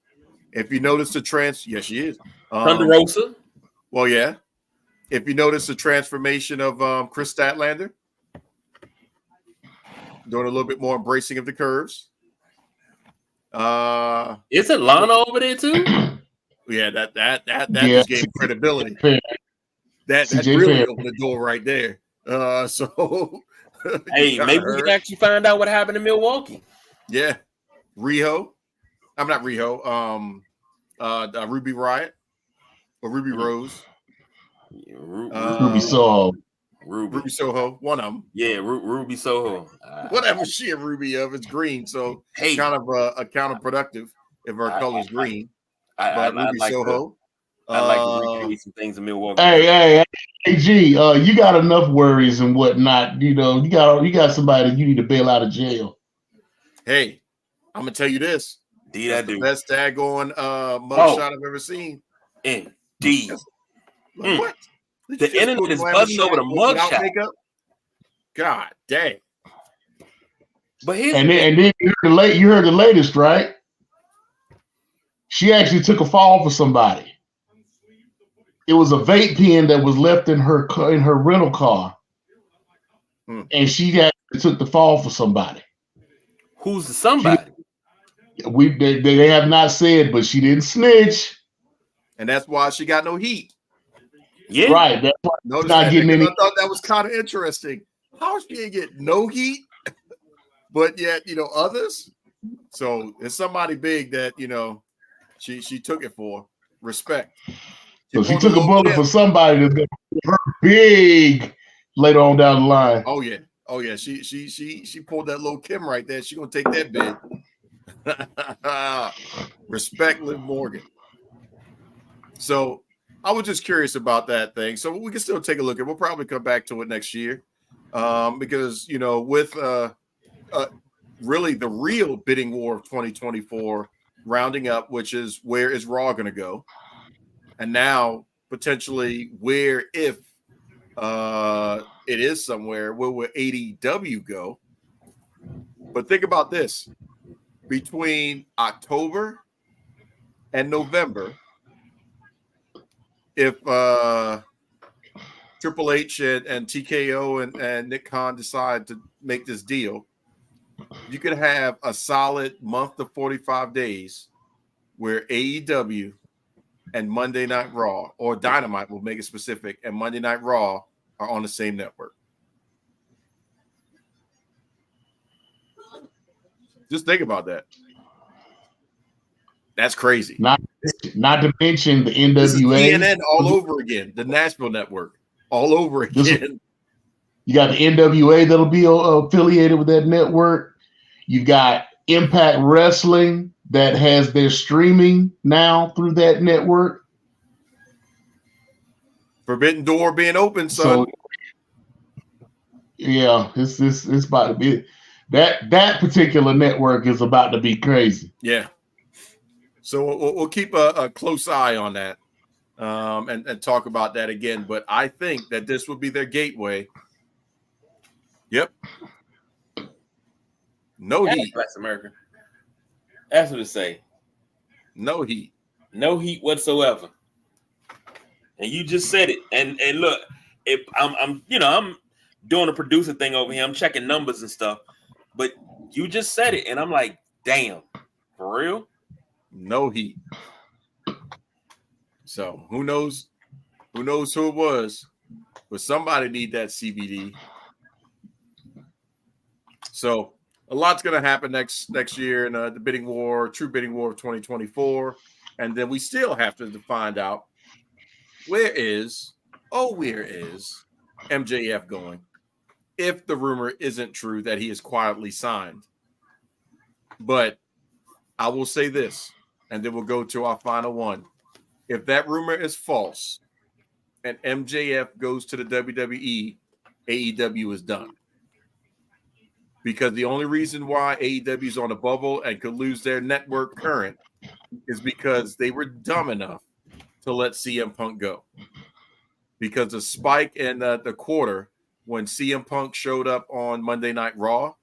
If you notice the yes, she is. Thunder Rosa. Well, yeah. If you notice the transformation of Chris Statlander, doing a little bit more embracing of the curves. Isn't Lana over there too? Yeah, that just gave credibility. That really opened the door right there. So hey, maybe we can actually find out what happened in Milwaukee. Yeah. Riho. I'm not Riho. Ruby Riot or Ruby Rose. Ruby Soho. Ruby Soho, one of them. Yeah, Ruby Soho. Whatever she a Ruby of, it's green, so hey, kind of counterproductive if her color's green. But Ruby like Soho. I like to recreate some things in Milwaukee. Hey, G, you got enough worries and whatnot. You know, you got somebody that you need to bail out of jail. Hey, I'm gonna tell you this. That's the best daggone mugshot I've ever seen. Indeed. What? The internet is buzzing over the mugshot. God dang. But then you heard the latest, right? She actually took a fall for somebody. It was a vape pen that was left in her rental car, and she actually took the fall for somebody. Who's the somebody? They have not said, but she didn't snitch, and that's why she got no heat. Yeah, right. That's why not getting any. I thought that was kind of interesting. How she didn't get no heat? but yet, others. So it's somebody big that, she took it for. Respect. So she pulled a took a little bullet Kim. for somebody that's her big later on down the line. Oh yeah. She pulled that little Kim right there. She gonna take that bid. Respect Liv Morgan. So I was just curious about that thing. So we can still take a look at. We'll probably come back to it next year, because with really the real bidding war of 2024 rounding up, which is where is Raw going to go, and now potentially where if it is somewhere where will AEW go? But think about this: between October and November, if Triple H and TKO and Nick Khan decide to make this deal, you could have a solid month to 45 days where AEW and Monday Night Raw, or Dynamite, will make it specific, and Monday Night Raw are on the same network. Just think about that. That's crazy. Not to mention the NWA. This is CNN all over again. The Nashville network all over again. You got the NWA that'll be affiliated with that network. You've got Impact Wrestling that has their streaming now through that network. Forbidden door being open, son. So, yeah, it's about to be that particular network is about to be crazy. Yeah. So we'll keep a close eye on that, and talk about that again. But I think that this would be their gateway. Yep. No heat. That's America. That's what it say. No heat. No heat whatsoever. And you just said it. And look, if I'm doing a producer thing over here, I'm checking numbers and stuff. But you just said it, and I'm like, damn, for real? No heat. So who knows who it was, but somebody need that CBD. So a lot's going to happen next year in the bidding war, true bidding war of 2024. And then we still have to find out where is MJF going, if the rumor isn't true that he is quietly signed. But I will say this, and then we'll go to our final one. If that rumor is false and MJF goes to the WWE, AEW is done. Because the only reason why AEW is on a bubble and could lose their network current is because they were dumb enough to let CM Punk go. Because the spike in the quarter when CM Punk showed up on Monday Night Raw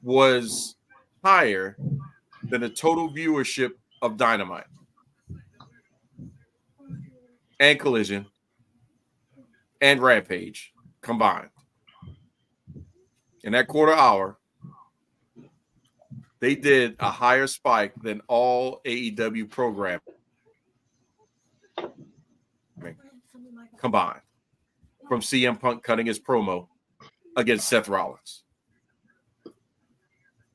was higher than the total viewership of Dynamite and Collision and Rampage combined. In that quarter hour, they did a higher spike than all AEW programming combined from CM Punk cutting his promo against Seth Rollins.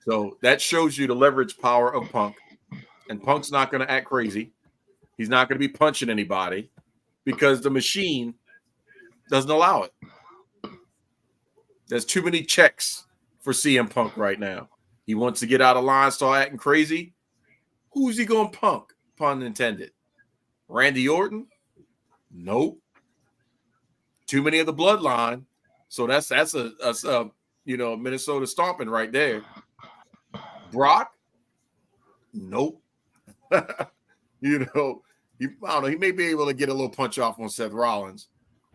So that shows you the leverage power of Punk. And Punk's not going to act crazy. He's not going to be punching anybody because the machine doesn't allow it. There's too many checks for CM Punk right now. He wants to get out of line, start acting crazy. Who's he going to punk? Pun intended. Randy Orton? Nope. Too many of the bloodline. So that's a Minnesota stomping right there. Brock? Nope. I don't know. He may be able to get a little punch off on Seth Rollins,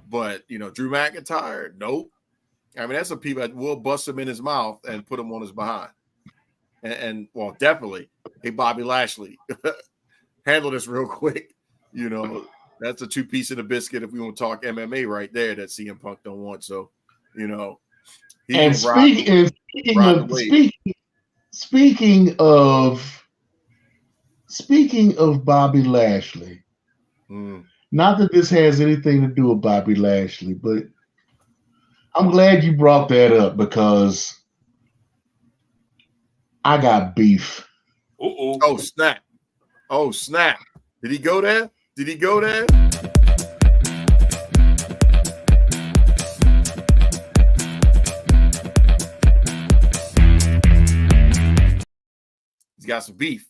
but Drew McIntyre? Nope. I mean, that's some people that will bust him in his mouth and put him on his behind. And well, definitely. Hey, Bobby Lashley, handle this real quick. That's a two-piece of the biscuit if we want to talk MMA right there that CM Punk don't want. So, and speaking of Bobby Lashley, not that this has anything to do with Bobby Lashley, but I'm glad you brought that up because I got beef. Uh-oh. Oh, snap. Oh, snap. Did he go there? Did he go there? He's got some beef.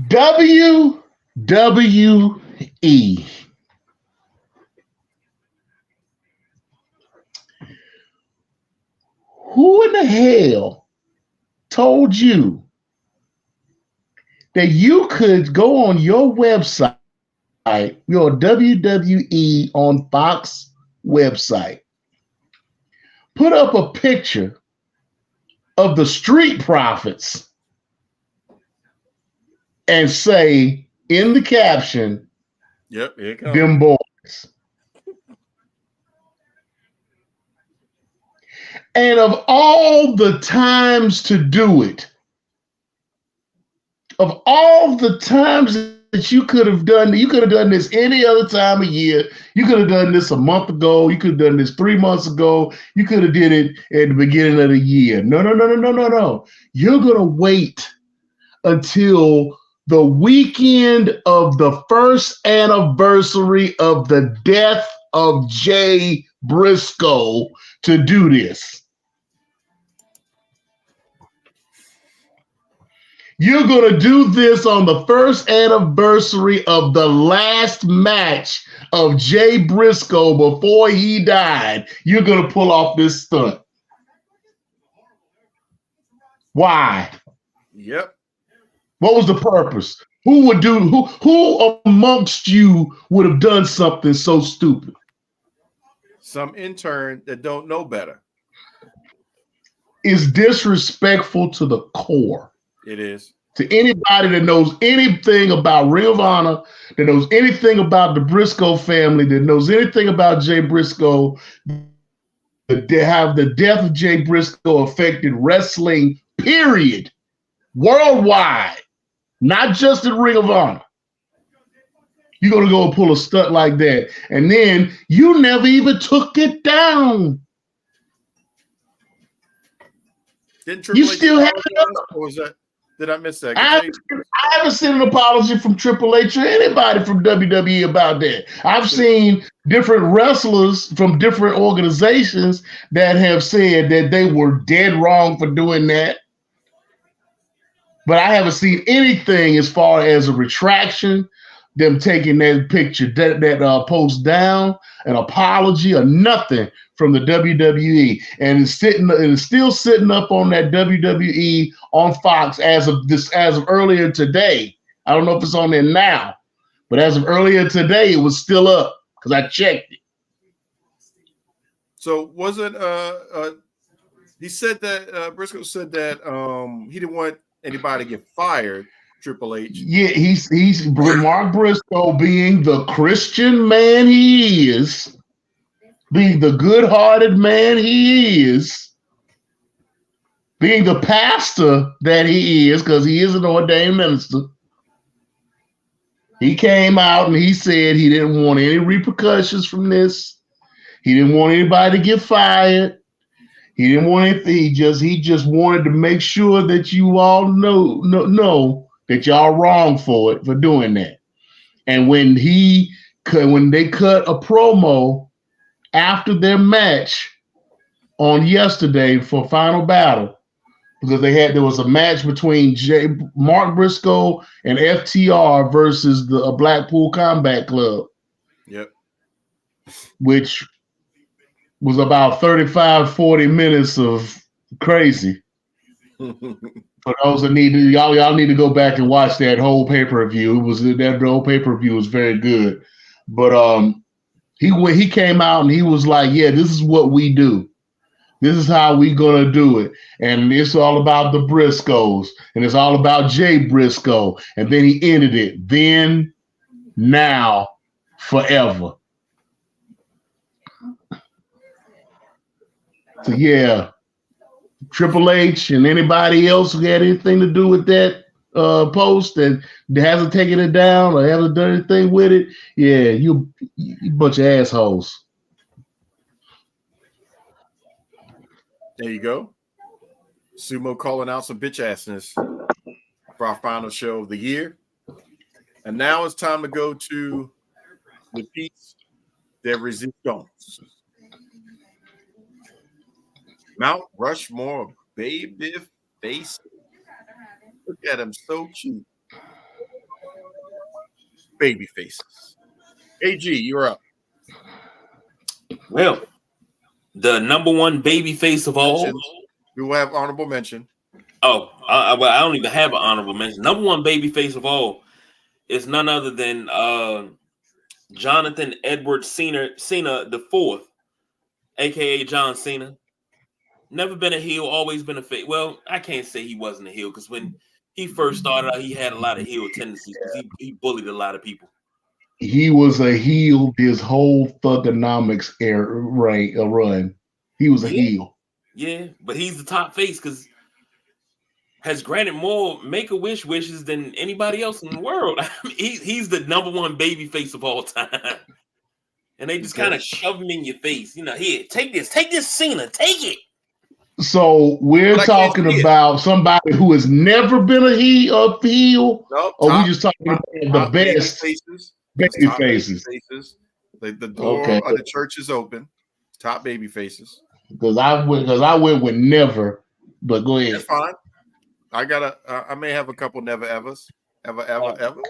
WWE. Who in the hell told you that you could go on your website, your WWE on Fox website, put up a picture of the Street Profits and say in the caption, Yep, here it comes. them boys. And of all the times to do it, of all the times that you could have done this any other time of year. You could have done this a month ago. You could have done this 3 months ago. You could have did it at the beginning of the year. No. You're going to wait until the weekend of the first anniversary of the death of Jay Briscoe to do this. You're going to do this on the first anniversary of the last match of Jay Briscoe before he died. You're going to pull off this stunt. Why? Yep. What was the purpose? Who amongst you would have done something so stupid? Some intern that don't know better. It's disrespectful to the core. It is. To anybody that knows anything about Ring of Honor, that knows anything about the Briscoe family, that knows anything about Jay Briscoe, how the death of Jay Briscoe affected wrestling, period, worldwide, not just in Ring of Honor. You're going to go and pull a stunt like that, and then you never even took it down. Didn't Triple You H still have apologize, or was that? Did I miss that? I haven't seen an apology from Triple H or anybody from WWE about that. I've seen different wrestlers from different organizations that have said that they were dead wrong for doing that. But I haven't seen anything as far as a retraction, them taking that picture, that post down, an apology, or nothing from the WWE, and it's still sitting up on that WWE on Fox as of earlier today. I don't know if it's on there now, but as of earlier today, it was still up because I checked it. So was it? He said that Briscoe said that he didn't want anybody to get fired. Triple H. Yeah, he's Mark Briscoe, being the Christian man he is, being the good-hearted man he is, being the pastor that he is, because he is an ordained minister. He came out and he said he didn't want any repercussions from this. He didn't want anybody to get fired. He didn't want anything. He just wanted to make sure that you all know that y'all wrong for doing that. And when they cut a promo after their match on yesterday for Final Battle, because there was a match between Mark Briscoe and FTR versus the Blackpool Combat Club. Yep. Which was about 35, 40 minutes of crazy. For those that y'all need to go back and watch that whole pay-per-view. That whole pay-per-view was very good. But he came out and he was like, yeah, this is what we do. This is how we gonna do it. And it's all about the Briscoes. And it's all about Jay Briscoe. And then he ended it. Then, now, forever. So yeah. Triple H and anybody else who had anything to do with that, post and hasn't taken it down or hasn't done anything with it, yeah, you bunch of assholes. There you go. Sumo calling out some bitch assness for our final show of the year. And now it's time to go to the piece de resistance. Mount Rushmore, baby face. Look at him, so cute. Baby faces. AG, you're up. Well, the number one baby face of all. You will have honorable mention. Oh, well, I don't even have an honorable mention. Number one baby face of all is none other than Jonathan Edward Cena the fourth, aka John Cena. Never been a heel, always been a face. Well, I can't say he wasn't a heel because when he first started out, he had a lot of heel tendencies because he bullied a lot of people. He was a heel his whole Thugonomics run. He was a heel. Yeah, but he's the top face because has granted more Make-A-Wish wishes than anybody else in the world. I mean, he's the number one baby face of all time. And they just kind of shove him in your face. You know, here, take this, Cena, take it. So we're talking about somebody who has never been a heel, nope, or we just talking about the best baby faces. The door of the church is open. Top baby faces. Because I went with never, but go ahead. That's fine. I may have a couple never evers. Ever.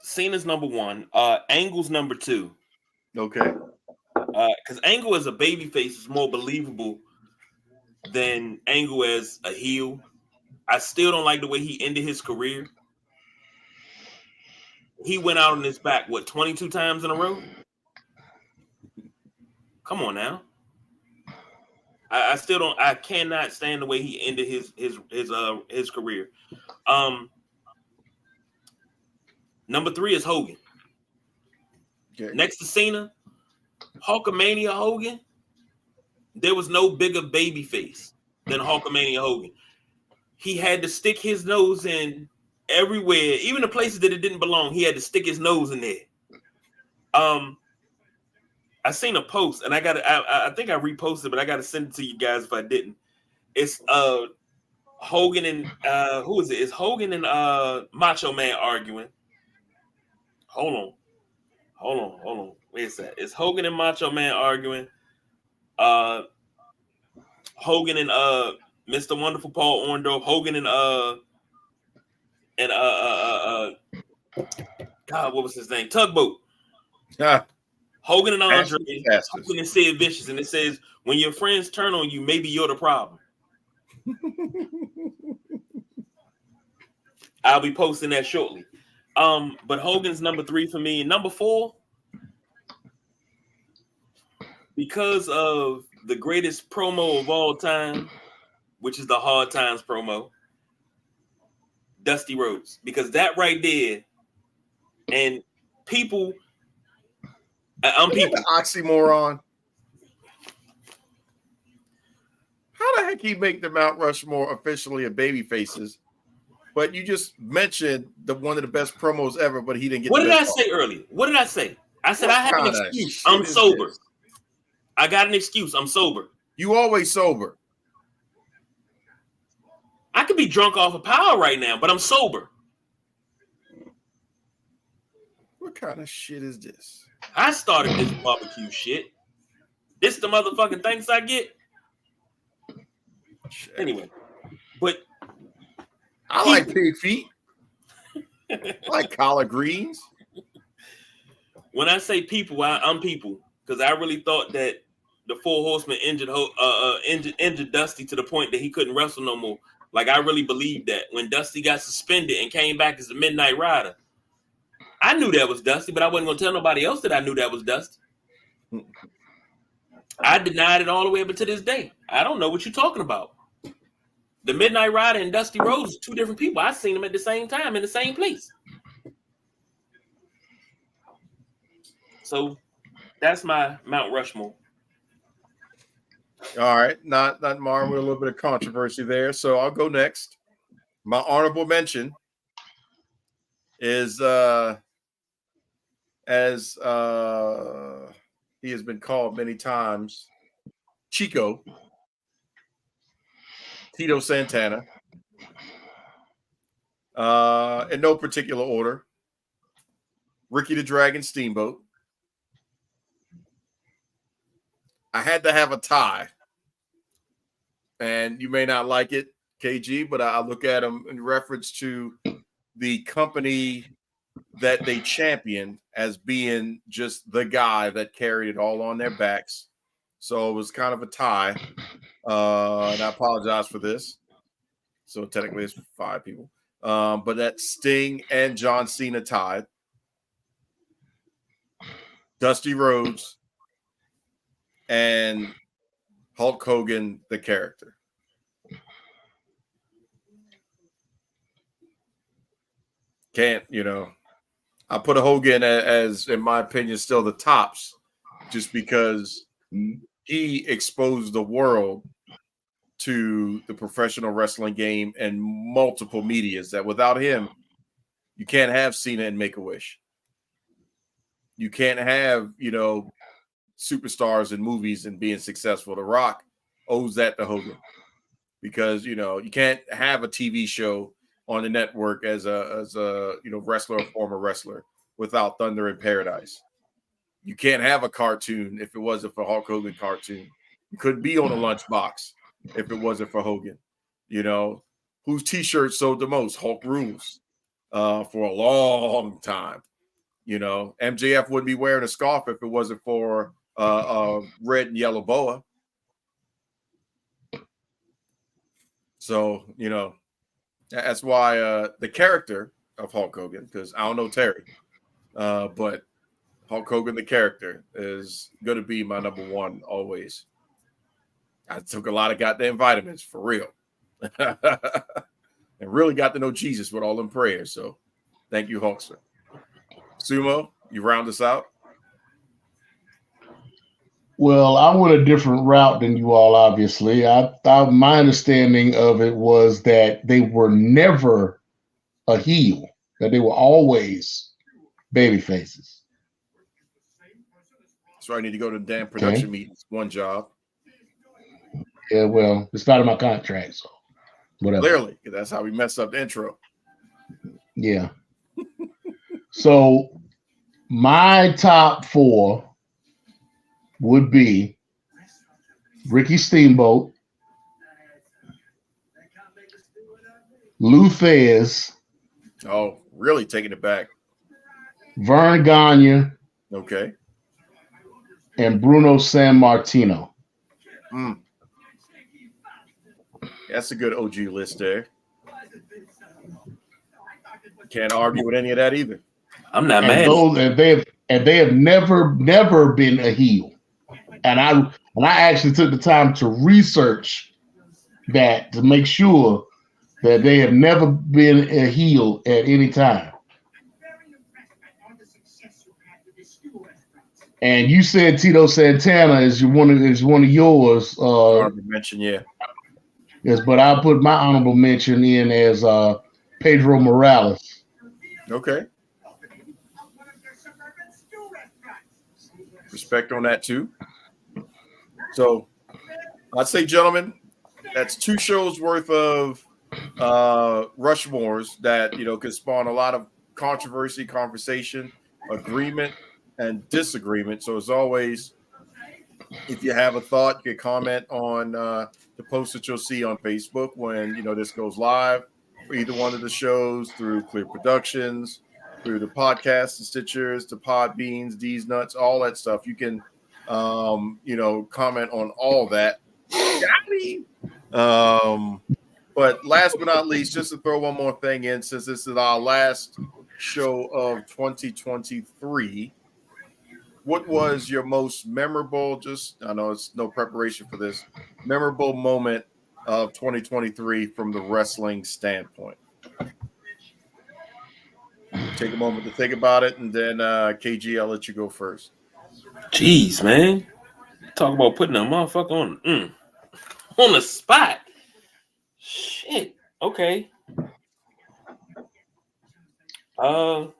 Cena's number one. Angle's number two. Okay. Because Angle as a babyface is more believable than Angle as a heel. I still don't like the way he ended his career. He went out on his back, 22 times in a row? Come on now. I cannot stand the way he ended his career. Number three is Hogan. Okay. Next to Cena, Hulkamania Hogan. There was no bigger baby face than Hulkamania Hogan. He had to stick his nose in everywhere, even the places that it didn't belong. He had to stick his nose in there. I seen a post, and I think I reposted, but I gotta send it to you guys if I didn't. It's Hogan and who is it? It's Hogan and Macho Man arguing. Hold on. Where's that? It's Hogan and Macho Man arguing. Hogan and Mr. Wonderful Paul Orndorff. Hogan and God, what was his name? Tugboat. Yeah. Hogan and Andre, Hogan and Sid Vicious, and it says, when your friends turn on you, maybe you're the problem. I'll be posting that shortly. But Hogan's number three for me. Number four, because of the greatest promo of all time, which is the Hard Times promo, Dusty Rhodes. Because that right there, and people... people. Oxymoron. How the heck he make the Mount Rushmore officially a baby faces? But you just mentioned one of the best promos ever, but he didn't get. What did I say earlier? What did I say? I said I have an excuse. I'm sober. I got an excuse. I'm sober. You always sober. I could be drunk off of power right now, but I'm sober. What kind of shit is this? I started this barbecue shit. This the motherfucking thanks I get. Anyway, but I like pig feet. I like collard greens. When I say people, I'm people, because I really thought that the Four Horsemen injured Dusty to the point that he couldn't wrestle no more. Like, I really believed that when Dusty got suspended and came back as the Midnight Rider. I knew that was Dusty, but I wasn't going to tell nobody else that I knew that was Dusty. I denied it all the way up to this day. I don't know what you're talking about. The Midnight Rider and Dusty Rhodes are two different people. I seen them at the same time in the same place. So that's my Mount Rushmore. All right. Not Marvin, with a little bit of controversy there. So I'll go next. My honorable mention is as he has been called many times, Chico, Tito Santana. In no particular order. Ricky the Dragon Steamboat. I had to have a tie. And you may not like it, KG, but I look at him in reference to the company that they championed as being just the guy that carried it all on their backs. So it was kind of a tie. And I apologize for this. So technically it's 5 people. But that Sting and John Cena tied. Dusty Rhodes and Hulk Hogan, the character. Can't, I put a Hogan as, in my opinion, still the tops just because he exposed the world to the professional wrestling game and multiple medias that without him, you can't have Cena and Make-A-Wish. You can't have, superstars in movies and being successful. The Rock owes that to Hogan because, you can't have a TV show on the network as a wrestler or former wrestler without Thunder in Paradise. You can't have a cartoon if it wasn't for Hulk Hogan cartoon. You couldn't be on a lunchbox if it wasn't for Hogan. Whose T-shirt sold the most? Hulk Rules for a long time. MJF wouldn't be wearing a scarf if it wasn't for red and yellow boa. So, that's why the character of Hulk Hogan, because I don't know Terry, but Hulk Hogan, the character, is going to be my number one always. I took a lot of goddamn vitamins, for real. And really got to know Jesus with all them prayers. So thank you, Hulkster. Sumo, you round us out? Well, I went a different route than you all, obviously. I thought my understanding of it was that they were never a heel, that they were always baby faces. So I need to go to the damn production meetings. One job. Yeah, well, it's not in my contract, so whatever. Clearly, that's how we messed up the intro. Yeah. So my top 4 would be Ricky Steamboat, Lou Thez. Oh, really taking it back. Vern Gagne. Okay. And Bruno Sammartino. That's a good OG list there. Can't argue with any of that either. I'm not mad. They have never been a heel. And I actually took the time to research that to make sure that they have never been a heel at any time. And you said Tito Santana is one of yours. Honorable mention, yeah. Yes, but I put my honorable mention in as Pedro Morales. Okay. Respect on that too. So I'd say, gentlemen, that's 2 shows worth of Rushmores that could spawn a lot of controversy, conversation, agreement, and disagreement. So as always, if you have a thought, you can comment on the post that you'll see on Facebook when this goes live for either one of the shows through Clear Productions, through the podcast, the Stitchers, the Podbeans, D's Nuts, all that stuff. You can comment on all that. But last but not least, just to throw one more thing in, since this is our last show of 2023, what was your most memorable, I know it's no preparation for this, memorable moment of 2023 from the wrestling standpoint? Take a moment to think about it, and then KG, I'll let you go first. Jeez, man. Talk about putting a motherfucker on the spot. Shit. Okay. Fuck.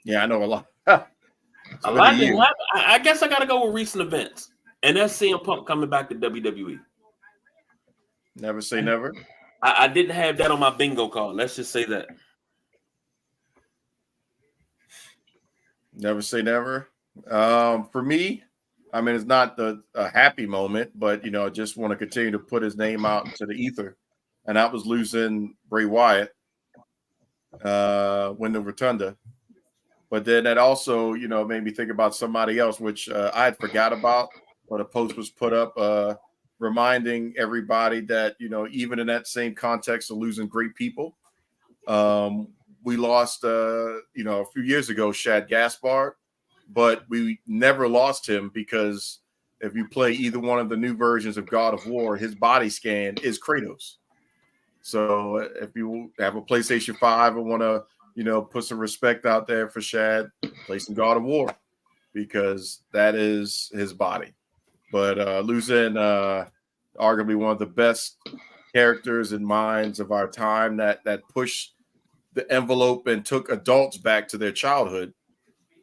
Yeah, I know a lot. A lot didn't happen. I guess I got to go with recent events, and that's CM Punk coming back to WWE. Never say never. I didn't have that on my bingo card. Let's just say that. Never say never. For me, I mean, it's not a happy moment, but I just want to continue to put his name out into the ether, and that was losing Bray Wyatt, win the Rotunda. But then that also, made me think about somebody else, which I had forgot about. But a post was put up reminding everybody that, even in that same context of losing great people, we lost, a few years ago, Shad Gaspard, but we never lost him because if you play either one of the new versions of God of War, his body scan is Kratos. So if you have a PlayStation 5 and want to, put some respect out there for Shad, play some God of War because that is his body. But losing arguably one of the best characters and minds of our time that pushed the envelope and took adults back to their childhood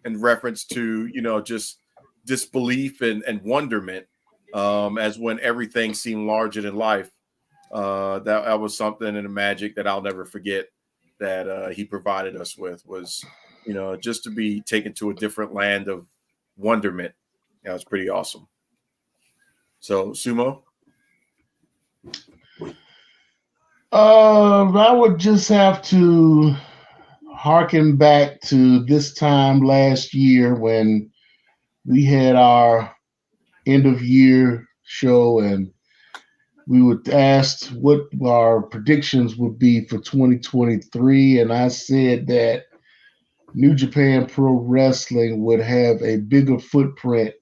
in reference to, just disbelief and wonderment as when everything seemed larger than life. That was something in the magic that I'll never forget that he provided us with was, just to be taken to a different land of wonderment. That was pretty awesome. So, Sumo? I would just have to harken back to this time last year when we had our end of year show and we were asked what our predictions would be for 2023. And I said that New Japan Pro Wrestling would have a bigger footprint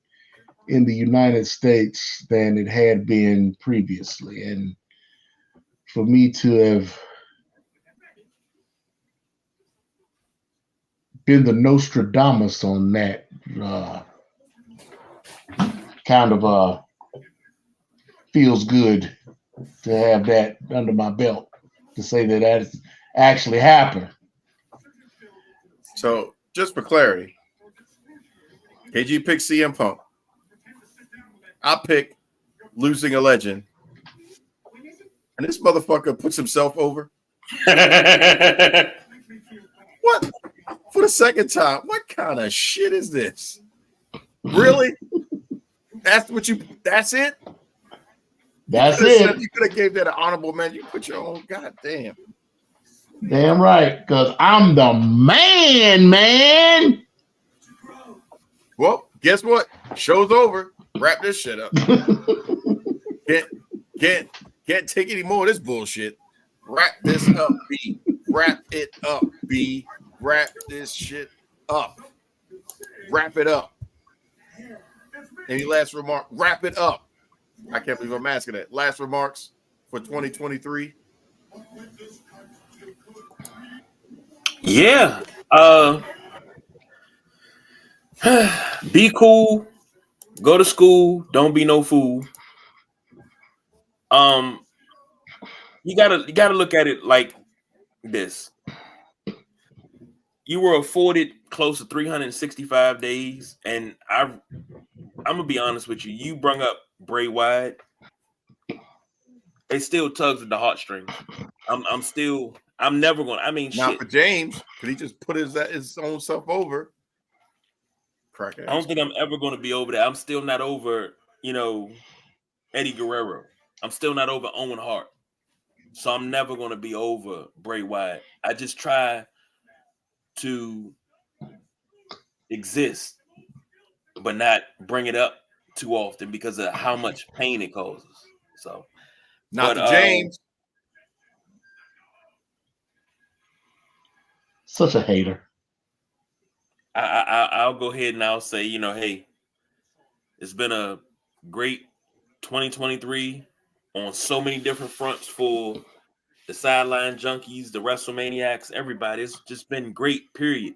in the United States than it had been previously. And for me to have been the Nostradamus on that kind of feels good to have that under my belt to say that that actually happened. So, just for clarity, KG picked CM Punk. I pick losing a legend. And this motherfucker puts himself over. What? For the second time. What kind of shit is this? Really? That's it? That's it. You could have gave that an honorable mention. You put your own goddamn. Damn right, because I'm the man. Well, guess what? Show's over. Wrap this shit up. Can't take any more of this bullshit. Wrap this up, B. Wrap it up, B. Wrap this shit up. Wrap it up. Any last remark? Wrap it up. I can't believe I'm asking that. Last remarks for 2023. Yeah. Be cool. Go to school. Don't be no fool. You gotta look at it like this. You were afforded close to 365 days, and I'm gonna be honest with you. You brung up Bray Wyatt. It still tugs at the heartstrings. I'm never gonna. I mean, Not shit. for James, because he just put his own self over. Crack ass. I don't think I'm ever gonna be over that. I'm still not over, Eddie Guerrero. I'm still not over Owen Hart. So I'm never gonna be over Bray Wyatt. I just try to exist, but not bring it up too often because of how much pain it causes. So, Not to James. Such a hater. I'll go ahead and I'll say, hey, it's been a great 2023 on so many different fronts for the Sideline Junkies, the Wrestlemaniacs, everybody. It's just been great, period.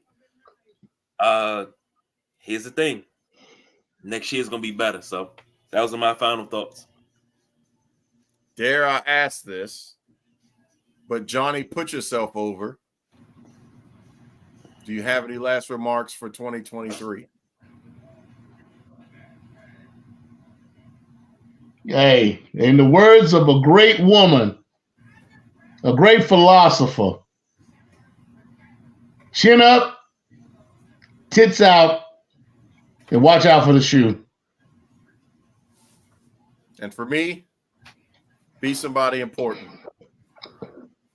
Here's the thing. Next year's going to be better. So that was my final thoughts. Dare I ask this? But Johnny, put yourself over. Do you have any last remarks for 2023? Hey, in the words of a great woman, a great philosopher, chin up, tits out, and watch out for the shoe. And for me, be somebody important.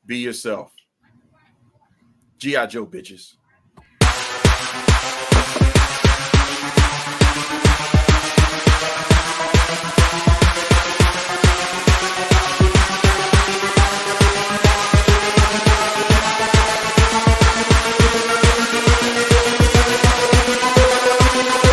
Be yourself. G.I. Joe, bitches.